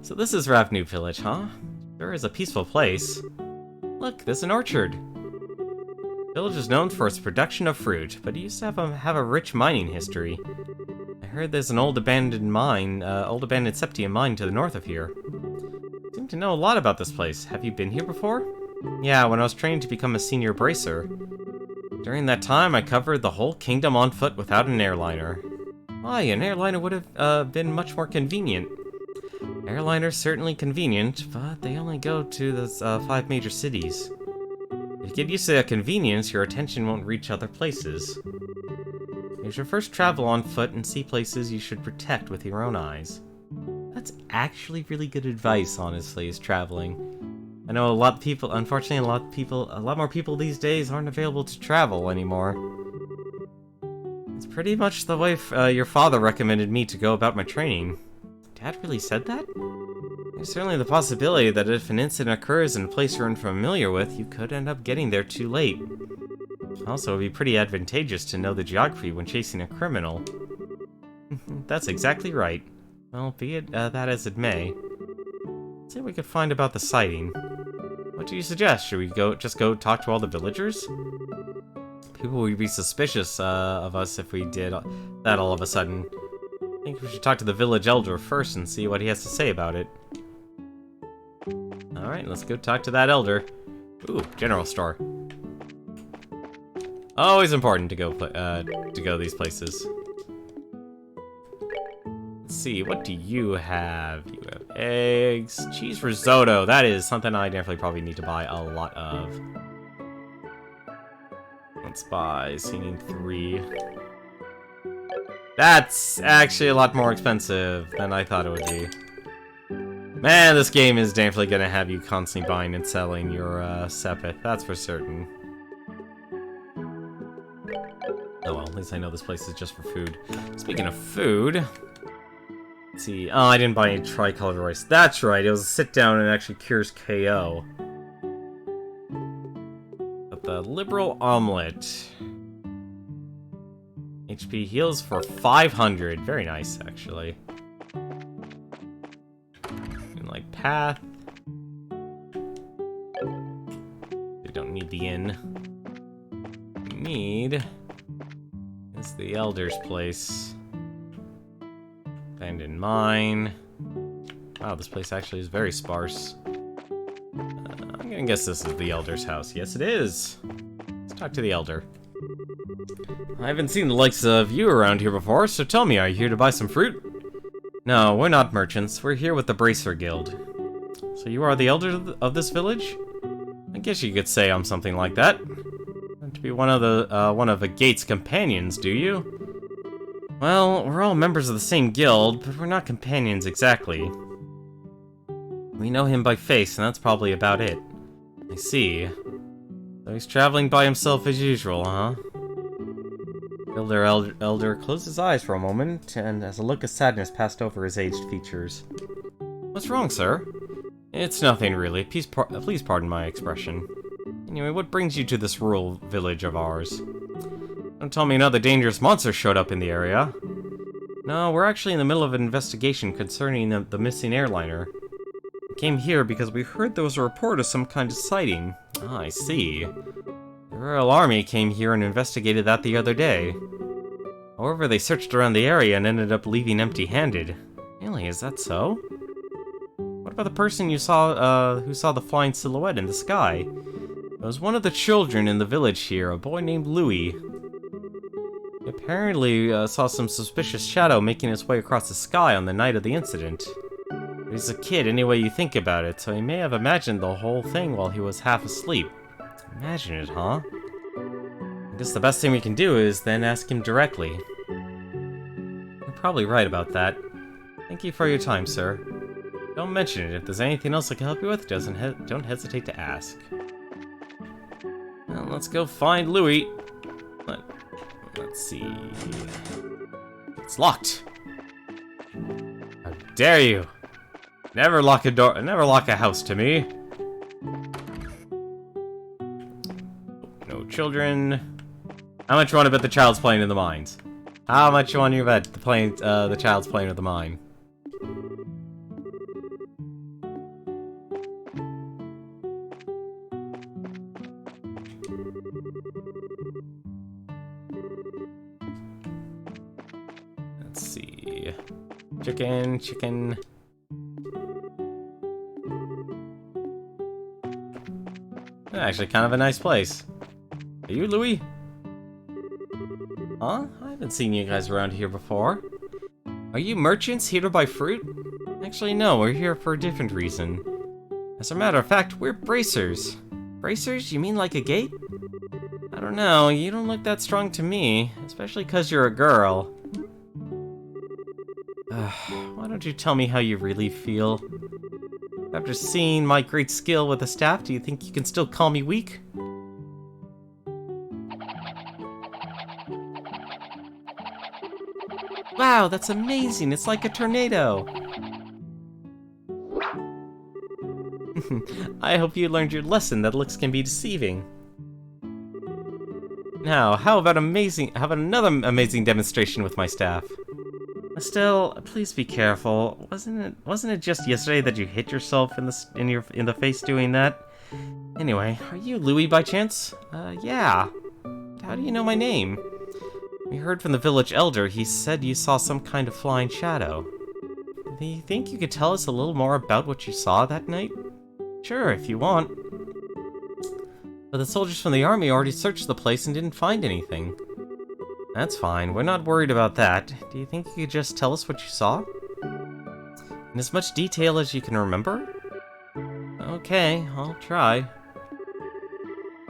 So this is Ravnu Village, huh? Sure is a peaceful place. Look, there's an orchard. The village is known for its production of fruit, but it used to have a rich mining history. I heard there's an old abandoned septium mine to the north of here. You seem to know a lot about this place. Have you been here before? Yeah, when I was trained to become a senior bracer. During that time, I covered the whole kingdom on foot without an airliner. Why, an airliner would have been much more convenient. Airliners certainly convenient, but they only go to the 5 major cities. If you get used to that convenience, your attention won't reach other places. You should first travel on foot and see places you should protect with your own eyes. That's actually really good advice, honestly, is traveling. I know a lot of people, unfortunately, a lot more people these days aren't available to travel anymore. It's pretty much the way your father recommended me to go about my training. Dad really said that? There's certainly the possibility that if an incident occurs in a place you're unfamiliar with, you could end up getting there too late. Also, it would be pretty advantageous to know the geography when chasing a criminal. That's exactly right. Well, be it that as it may. Let's see what we could find about the sighting. What do you suggest? Should we just go talk to all the villagers? People would be suspicious of us if we did that all of a sudden. I think we should talk to the village elder first and see what he has to say about it. Alright, let's go talk to that elder. Ooh, general store. Always important to go these places. Let's see, what do you have? You have eggs, cheese risotto. That is something I definitely probably need to buy a lot of. Let's buy scene 3. That's actually a lot more expensive than I thought it would be. Man, this game is definitely gonna have you constantly buying and selling your Sepith, that's for certain. Oh well, at least I know this place is just for food. Speaking of food... Let's see, oh, I didn't buy any tricolored rice. That's right, it was a sit down and it actually cures KO. But the liberal omelet... HP heals for 500. Very nice, actually. And like path. We don't need the inn. We need is the elder's place. Abandoned mine. Wow, this place actually is very sparse. I'm gonna guess this is the elder's house. Yes, it is. Let's talk to the elder. I haven't seen the likes of you around here before, so tell me, are you here to buy some fruit? No, we're not merchants. We're here with the Bracer Guild. So you are the elder of this village? I guess you could say I'm something like that. To be one of the Gate's companions, do you? Well, we're all members of the same guild, but we're not companions exactly. We know him by face, and that's probably about it. I see. So he's traveling by himself as usual, huh? Elder closed his eyes for a moment, and as a look of sadness passed over his aged features. What's wrong, sir? It's nothing, really. Please pardon my expression. Anyway, what brings you to this rural village of ours? Don't tell me another dangerous monster showed up in the area. No, we're actually in the middle of an investigation concerning the missing airliner. We came here because we heard there was a report of some kind of sighting. Ah, I see. The Royal Army came here and investigated that the other day. However, they searched around the area and ended up leaving empty-handed. Really, is that so? What about the person you saw, who saw the flying silhouette in the sky? It was one of the children in the village here, a boy named Louis. He apparently saw some suspicious shadow making its way across the sky on the night of the incident. He's a kid any way you think about it, so he may have imagined the whole thing while he was half asleep. Imagine it, huh? I guess the best thing we can do is then ask him directly. You're probably right about that. Thank you for your time, sir. Don't mention it. If there's anything else I can help you with, don't hesitate to ask. Well, let's go find Louis. Let's see. It's locked. How dare you? Never lock a door. Never lock a house to me. No children. How much you want to bet the child's playing in the mines? How much you want to bet the child's playing with the mine? Let's see. Chicken. Actually, kind of a nice place. Are you Louis? Huh? I haven't seen you guys around here before. Are you merchants here to buy fruit? Actually, no, we're here for a different reason. As a matter of fact, we're bracers. Bracers? You mean like a gate? I don't know, you don't look that strong to me, especially because you're a girl. Why don't you tell me how you really feel? After seeing my great skill with the staff, do you think you can still call me weak? Wow, that's amazing! It's like a tornado! I hope you learned your lesson that looks can be deceiving. Now, how about another amazing demonstration with my staff? Still, please be careful. Wasn't it just yesterday that you hit yourself in the face doing that? Anyway, are you Louis by chance? Yeah. How do you know my name? We heard from the village elder. He said you saw some kind of flying shadow. Do you think you could tell us a little more about what you saw that night? Sure, if you want. But the soldiers from the army already searched the place and didn't find anything. That's fine, we're not worried about that. Do you think you could just tell us what you saw? In as much detail as you can remember? Okay, I'll try.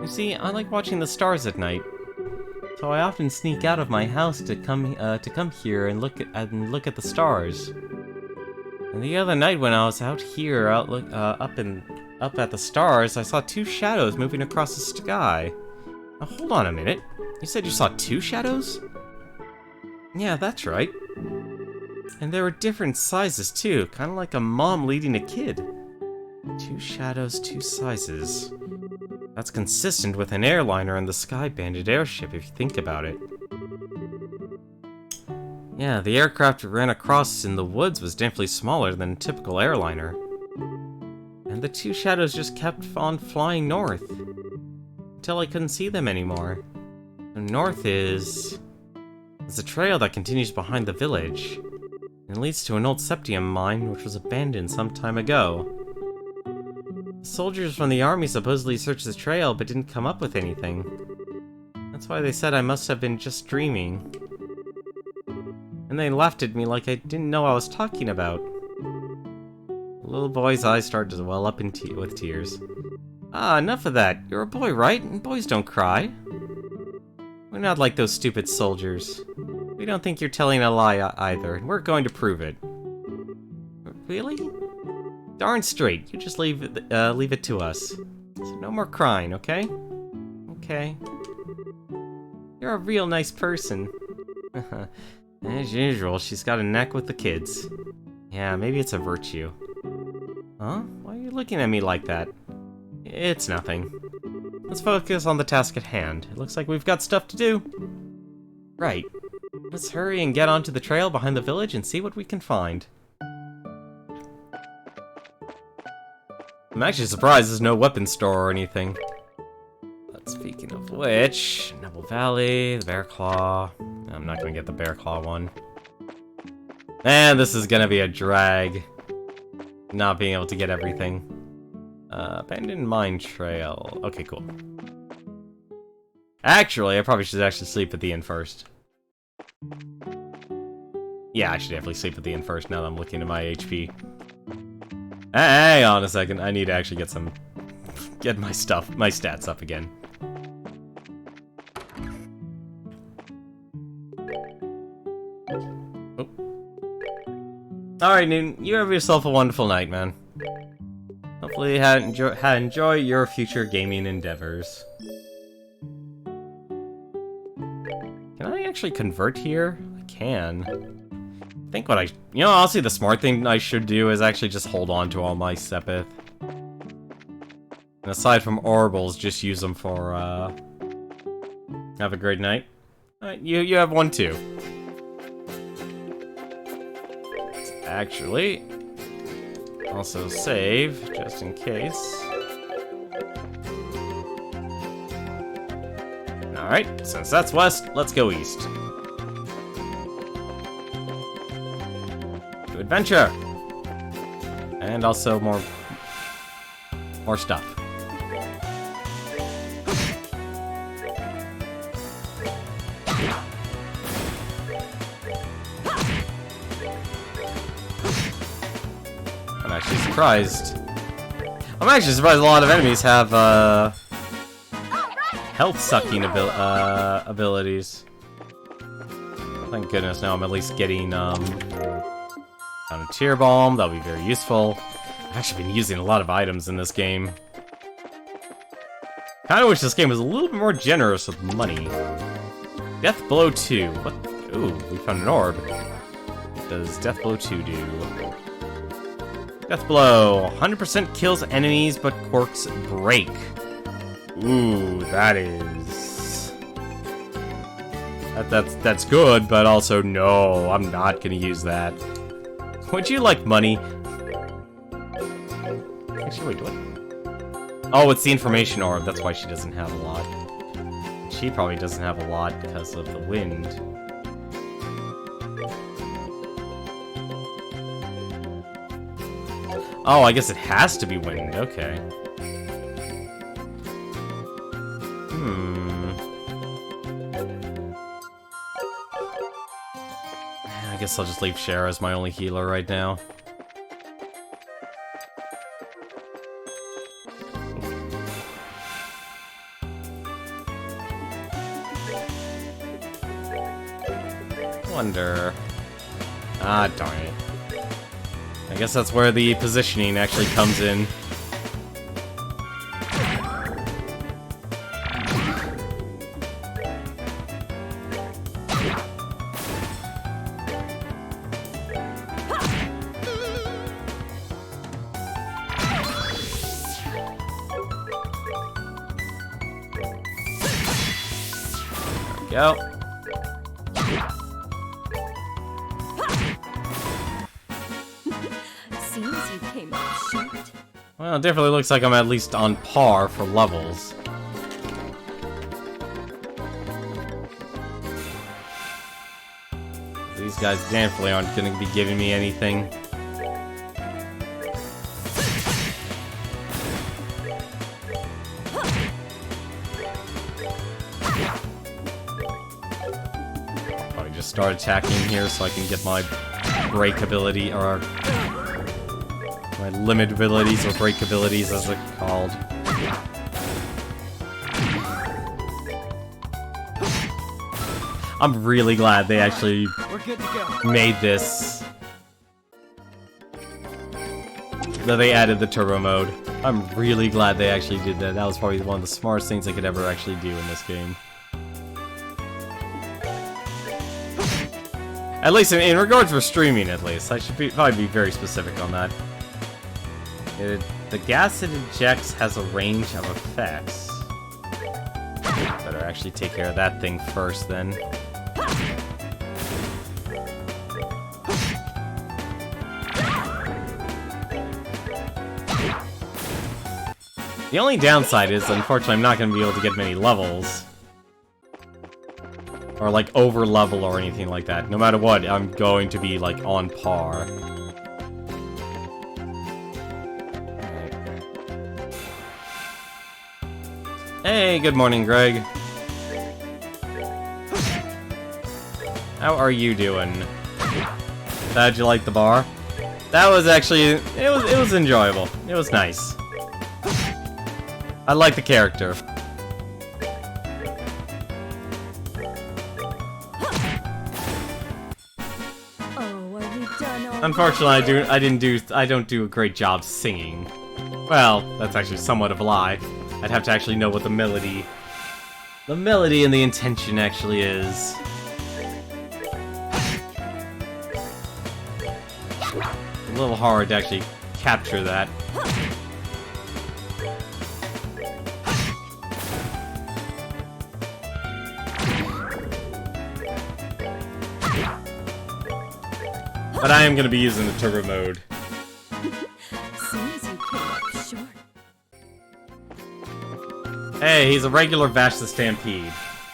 You see, I like watching the stars at night. So I often sneak out of my house to come here and look at the stars. And the other night when I was out here, up at the stars, I saw two shadows moving across the sky. Now, hold on a minute. You said you saw two shadows? Yeah, that's right. And they were different sizes too, kind of like a mom leading a kid. Two shadows, two sizes. That's consistent with an airliner and the Sky Bandit airship, if you think about it. Yeah, the aircraft ran across in the woods was definitely smaller than a typical airliner. And the two shadows just kept on flying north. Until I couldn't see them anymore. And north is a trail that continues behind the village. And it leads to an old septium mine which was abandoned some time ago. The soldiers from the army supposedly searched the trail but didn't come up with anything. That's why they said I must have been just dreaming. And they laughed at me like I didn't know what I was talking about. The little boy's eyes started to well up with tears. Ah, enough of that. You're a boy, right? And boys don't cry. We're not like those stupid soldiers. We don't think you're telling a lie either, and we're going to prove it. Really? Darn straight. You just leave it to us. So no more crying, okay? Okay. You're a real nice person. As usual, she's got a knack with the kids. Yeah, maybe it's a virtue. Huh? Why are you looking at me like that? It's nothing. Let's focus on the task at hand. It looks like we've got stuff to do. Right. Let's hurry and get onto the trail behind the village and see what we can find. I'm actually surprised there's no weapons store or anything. But speaking of which, Nebel Valley, the Bear Claw. I'm not gonna get the Bear Claw one. And this is gonna be a drag. Not being able to get everything. Abandoned mine trail. Okay, cool. Actually, I probably should actually sleep at the inn first. Yeah, I should definitely sleep at the inn first now that I'm looking at my HP. Hang on a second. I need to actually get my stats up again. Oh. Alright, Noon, you have yourself a wonderful night, man. Hopefully you enjoy your future gaming endeavors. Can I actually convert here? I can. I think what I... You know, honestly, the smart thing I should do is actually just hold on to all my Sepith. And aside from Oracles, just use them for, Have a great night. Alright, you have one too. Let's actually also save, just in case. Alright, since that's west, let's go east. To adventure! And also more stuff. I'm actually surprised. I'm actually surprised a lot of enemies have, health-sucking abilities. Thank goodness now I'm at least getting, found a Tear Balm. That'll be very useful. I've actually been using a lot of items in this game. Kinda wish this game was a little bit more generous with money. Death Blow 2. What? Ooh, we found an orb. What does Death Blow 2 do? Death Blow. 100% kills enemies, but quirks break. Ooh, that is... That's good, but also no, I'm not gonna use that. Would you like money? Actually, wait, what? Oh, it's the information orb, that's why she doesn't have a lot. She probably doesn't have a lot because of the wind. Oh, I guess it has to be wind, okay. I guess I'll just leave Cher as my only healer right now. Wonder... Ah, darn it. I guess that's where the positioning actually comes in. Go. Seems you came up short. Well, it definitely looks like I'm at least on par for levels. These guys definitely aren't going to be giving me anything. Start attacking here so I can get my break ability, or my limit abilities, or break abilities as they're called. I'm really glad they actually made this. That they added the turbo mode. I'm really glad they actually did that. That was probably one of the smartest things they could ever actually do in this game. At least in regards for streaming, at least. I should probably be very specific on that. The gas it injects has a range of effects. Better actually take care of that thing first, then. The only downside is, unfortunately, I'm not going to be able to get many levels. Or, like, over-level or anything like that. No matter what, I'm going to be, like, on par. Right. Hey, good morning, Greg. How are you doing? Glad you liked the bar? That was actually... It was enjoyable. It was nice. I like the character. Unfortunately, I don't do a great job singing. Well, that's actually somewhat of a lie. I'd have to actually know what the melody and the intention actually is. A little hard to actually capture that. But I am going to be using the turbo mode. Seems you came up short. Hey, he's a regular Vash the Stampede.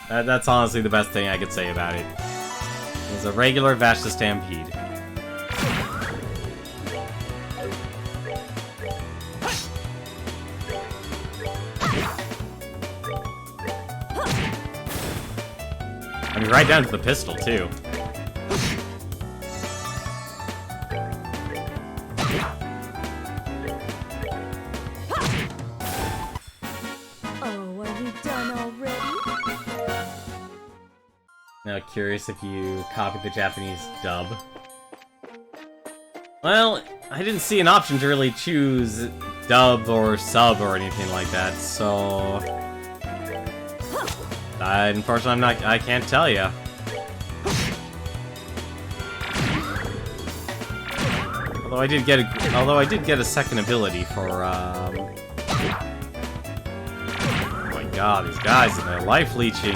That's honestly the best thing I could say about it. He's a regular Vash the Stampede. I mean, right down to the pistol, too. Now, curious if you copied the Japanese dub. Well, I didn't see an option to really choose dub or sub or anything like that, so... unfortunately, I can't tell ya. Although I did get a second ability for, Oh my god, these guys and their life leeching.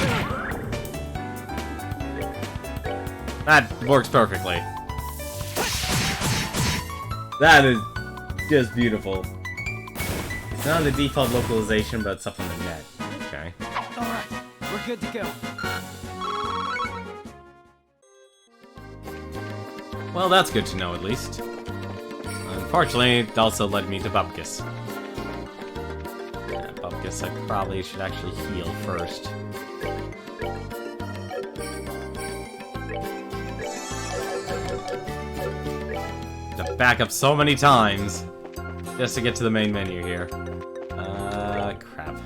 That works perfectly. That is just beautiful. It's not the default localization, but it's up on the net. Okay. Alright, we're good to go. Well, that's good to know, at least. Unfortunately, it also led me to Bupkis. Yeah, Bupkis, I probably should actually heal first. Back up so many times just to get to the main menu here. Crap.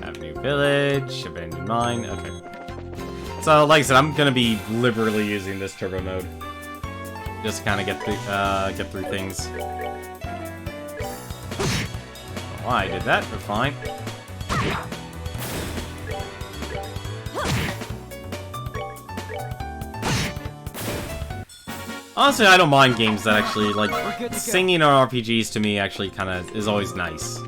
Avenue Village, abandoned mine. Okay. So, like I said, I'm gonna be liberally using this turbo mode, just kind of get through things. Why I did that? But fine. Honestly, I don't mind games that actually, like, singing on RPGs to me actually kind of is always nice.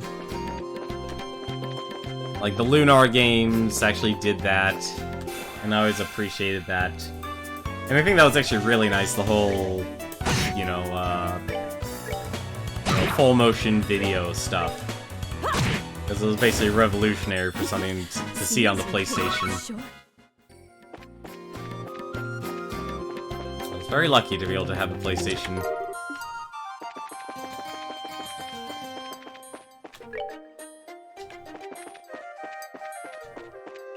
Like, the Lunar games actually did that, and I always appreciated that. And I think that was actually really nice, the whole, you know, full motion video stuff. Because it was basically revolutionary for something to see on the PlayStation. Very lucky to be able to have a PlayStation.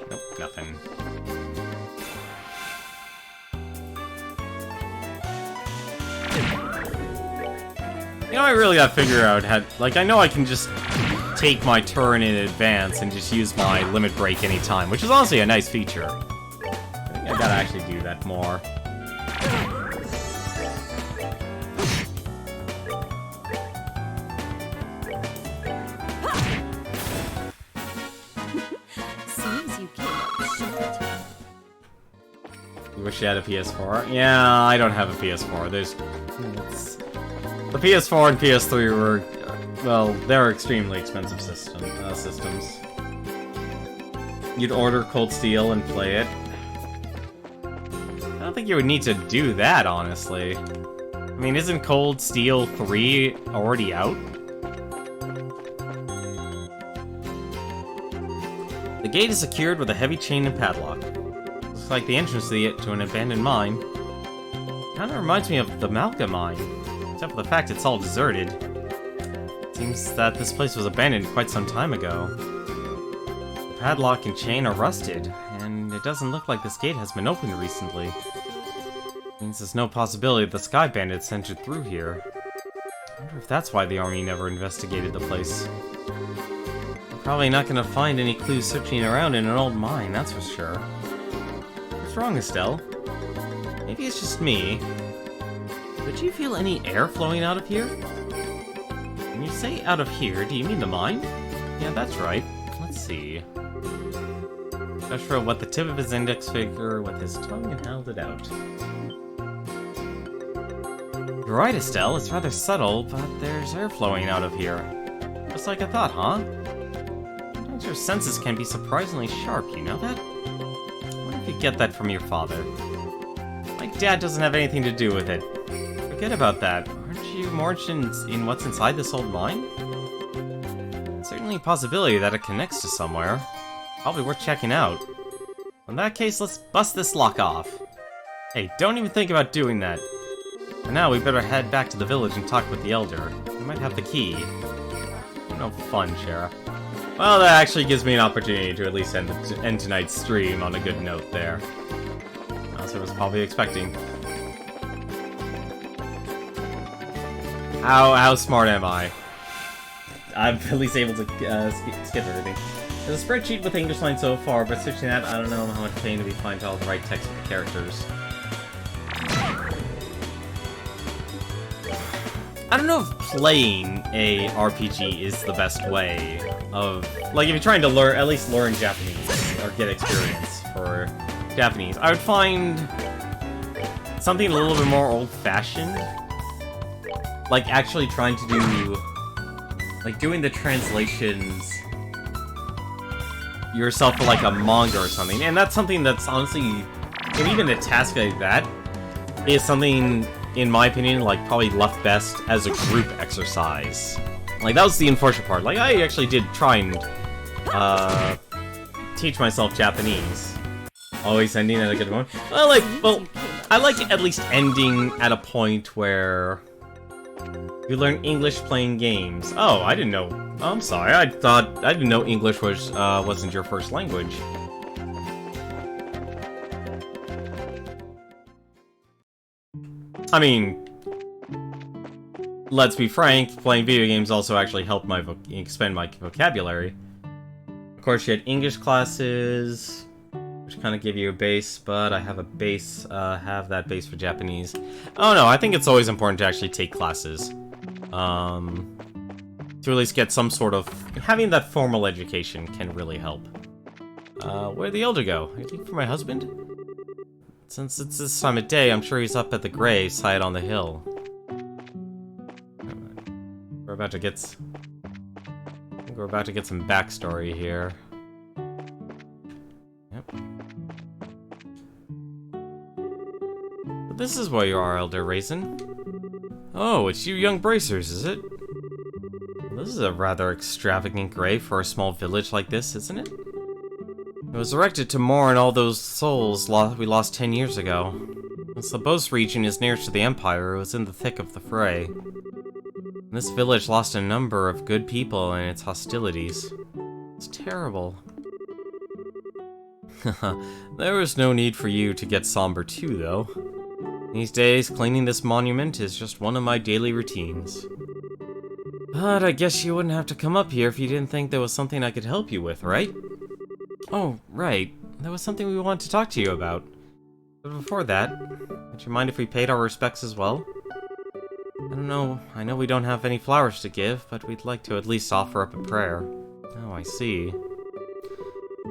Nope, nothing. You know, I really gotta figure out how... Like, I know I can just take my turn in advance and just use my limit break anytime, which is honestly a nice feature. I think I gotta actually do that more. Wish you had a PS4. Yeah, I don't have a PS4. The PS4 and PS3 were, well, they're extremely expensive systems. You'd order Cold Steel and play it. I don't think you would need to do that, honestly. I mean, isn't Cold Steel 3 already out? The gate is secured with a heavy chain and padlock. Looks like the entrance to an abandoned mine. Kinda reminds me of the Malka mine, except for the fact it's all deserted. Seems that this place was abandoned quite some time ago. The padlock and chain are rusted, and it doesn't look like this gate has been opened recently. Means there's no possibility that the Sky Bandits entered through here. I wonder if that's why the army never investigated the place. We're probably not gonna find any clues searching around in an old mine, that's for sure. What's wrong, Estelle? Maybe it's just me. Did you feel any air flowing out of here? When you say out of here, do you mean the mine? Yeah, that's right. Let's see. Joshua wet the tip of his index finger with his tongue and held it out. You're right, Estelle. It's rather subtle, but there's air flowing out of here. Just like I thought, huh? Sometimes your senses can be surprisingly sharp, you know that? What if you get that from your father? My dad doesn't have anything to do with it. Forget about that. Aren't you more interested in what's inside this old mine? It's certainly a possibility that it connects to somewhere. Probably worth checking out. In that case, let's bust this lock off. Hey, don't even think about doing that. For now, we better head back to the village and talk with the Elder. We might have the key. No fun, Shara. Well, that actually gives me an opportunity to at least end tonight's stream on a good note there. As I was probably expecting. How smart am I? I'm at least able to skip everything. There's a spreadsheet with English lines so far, but searching that, I don't know how much pain to be find all the right text for the characters. I don't know if playing a RPG is the best way of... Like, if you're trying to learn, at least learn Japanese, or get experience for Japanese, I would find something a little bit more old-fashioned. Like, actually trying to do... Like, doing the translations yourself for, like, a manga or something. And that's something that's honestly... And even a task like that is something, in my opinion, like, probably left best as a group exercise. Like, that was the unfortunate part. Like, I actually did try and, teach myself Japanese. Always ending at a good moment. Well, I like at least ending at a point where you learn English playing games. Oh, I didn't know. Oh, I'm sorry. I didn't know English was wasn't your first language. I mean, let's be frank. Playing video games also actually helped my expand my vocabulary. Of course, you had English classes, which kind of give you a base, but I have a base, have that base for Japanese. Oh no, I think it's always important to actually take classes. To at least get some sort of... Having that formal education can really help. Where'd the Elder go? Anything for my husband? Since it's this time of day, I'm sure he's up at the grave side on the hill. We're about to get... I think we're about to get some backstory here. Yep. But this is where you are, Elder Raisin. Oh, it's you young bracers, is it? This is a rather extravagant grave for a small village like this, isn't it? It was erected to mourn all those souls we lost 10 years ago. Since the Bose region is nearest to the Empire, it was in the thick of the fray. And this village lost a number of good people in its hostilities. It's terrible. There was no need for you to get somber too, though. These days, cleaning this monument is just one of my daily routines. But I guess you wouldn't have to come up here if you didn't think there was something I could help you with, right? Oh, right. There was something we wanted to talk to you about. But before that, would you mind if we paid our respects as well? I don't know. I know we don't have any flowers to give, but we'd like to at least offer up a prayer. Oh, I see.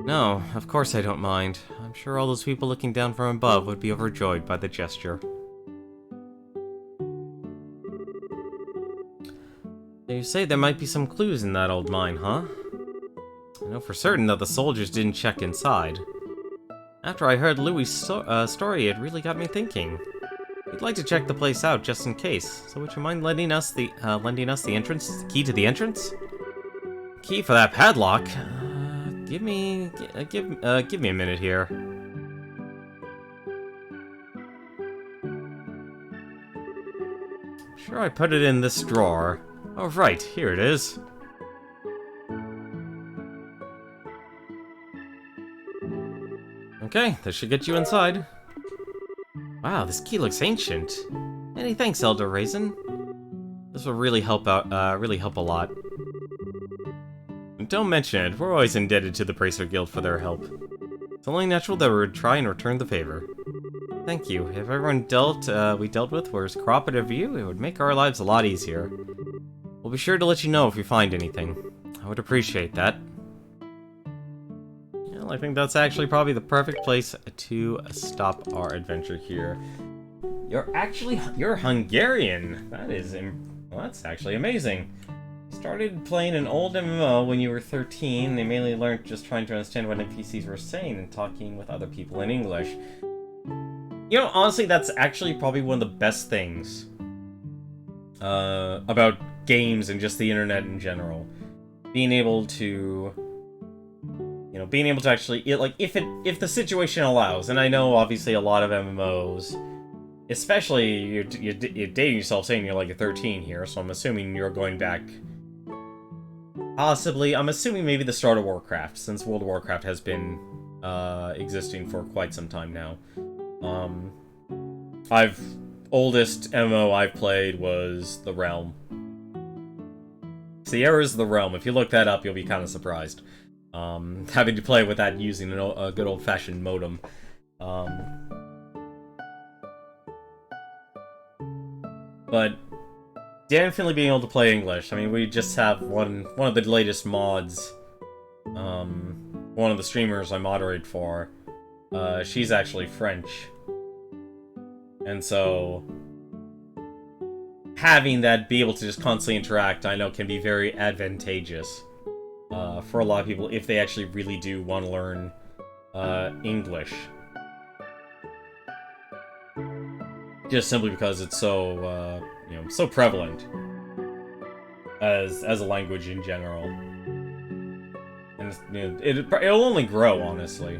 No, of course I don't mind. I'm sure all those people looking down from above would be overjoyed by the gesture. You say there might be some clues in that old mine, huh? I know for certain that the soldiers didn't check inside. After I heard Louis' story, it really got me thinking. We'd like to check the place out just in case. So would you mind lending us the entrance, key to the entrance? Key for that padlock? Give me a minute here. Sure, I put it in this drawer. Oh, right, here it is. Okay, this should get you inside. Wow, this key looks ancient. Many thanks, Elder Raisin. This will really help out, really help a lot. Don't mention it, we're always indebted to the Bracer Guild for their help. It's only natural that we would try and return the favor. Thank you. If everyone we dealt with was cooperative of you, it would make our lives a lot easier. We'll be sure to let you know if we find anything. I would appreciate that. Well, I think that's actually probably the perfect place to stop our adventure here. You're Hungarian. Well, that's actually amazing. You started playing an old MMO when you were 13. They mainly learned just trying to understand what NPCs were saying and talking with other people in English. You know, honestly, that's actually probably one of the best things about games and just the internet in general. Being able to, actually, if the situation allows, and I know obviously a lot of MMOs, especially you're dating yourself saying you're like a 13 here, so I'm assuming you're going back, possibly, I'm assuming maybe the start of Warcraft, since World of Warcraft has been existing for quite some time now. Oldest MMO I've played was The Realm. Sierra's The Realm. If you look that up, you'll be kind of surprised. Having to play with that using a good old-fashioned modem. But definitely being able to play English. I mean, we just have one of the latest mods. One of the streamers I moderate for. She's actually French. And so having that be able to just constantly interact, I know can be very advantageous for a lot of people if they actually really do want to learn English. Just simply because it's so, so prevalent as a language in general. And it'll only grow, honestly.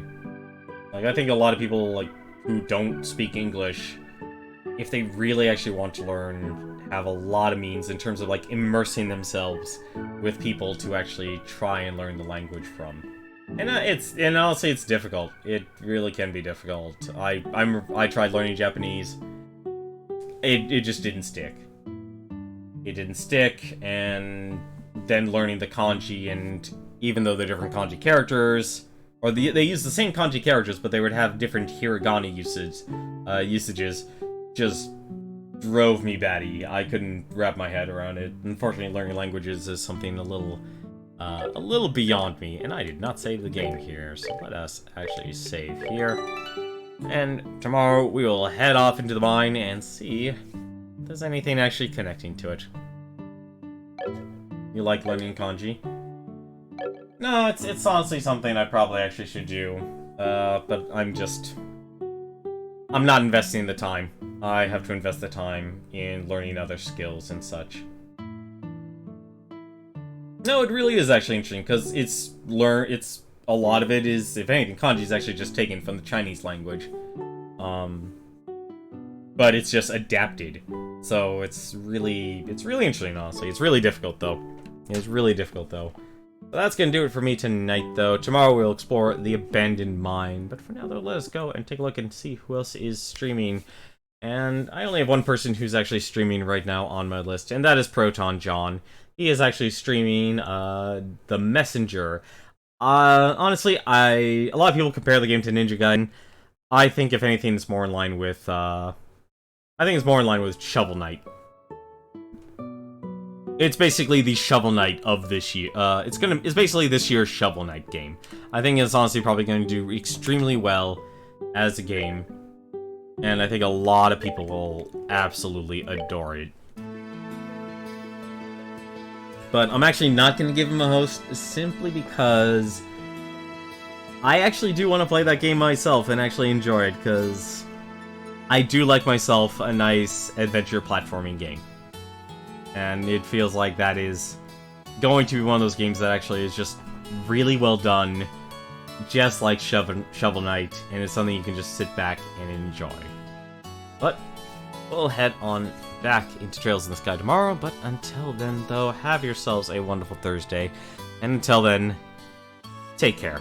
Like, I think a lot of people, like, who don't speak English, if they really actually want to learn, have a lot of means in terms of, like, immersing themselves with people to actually try and learn the language from. And honestly, it's difficult. It really can be difficult. I tried learning Japanese. It just didn't stick. It didn't stick, and then learning the kanji, and even though they're different kanji characters, or they use the same kanji characters, but they would have different hiragana usages, just drove me batty. I couldn't wrap my head around it. Unfortunately, learning languages is something a little beyond me, and I did not save the game here, so let us actually save here. And tomorrow we will head off into the mine and see if there's anything actually connecting to it. You like learning kanji? No, it's honestly something I probably actually should do, but I'm not investing the time. I have to invest the time in learning other skills and such. No, it really is actually interesting, because a lot of it is, if anything, kanji is actually just taken from the Chinese language. But it's just adapted. So it's really interesting, honestly. It's really difficult, though. It's really difficult, though. But that's gonna do it for me tonight, though. Tomorrow we'll explore the abandoned mine. But for now, though, let us go and take a look and see who else is streaming. And I only have one person who's actually streaming right now on my list, and that is Proton John. He is actually streaming The Messenger. Honestly, a lot of people compare the game to Ninja Gaiden. I think, if anything, it's more in line with, Shovel Knight. It's basically the Shovel Knight of this year. It's basically this year's Shovel Knight game. I think it's honestly probably going to do extremely well as a game. And I think a lot of people will absolutely adore it. But I'm actually not going to give him a host simply because I actually do want to play that game myself and actually enjoy it, because I do like myself a nice adventure platforming game. And it feels like that is going to be one of those games that actually is just really well done, just like Shovel Knight, and it's something you can just sit back and enjoy. But we'll head on back into Trails in the Sky tomorrow, but until then, though, have yourselves a wonderful Thursday, and until then, take care.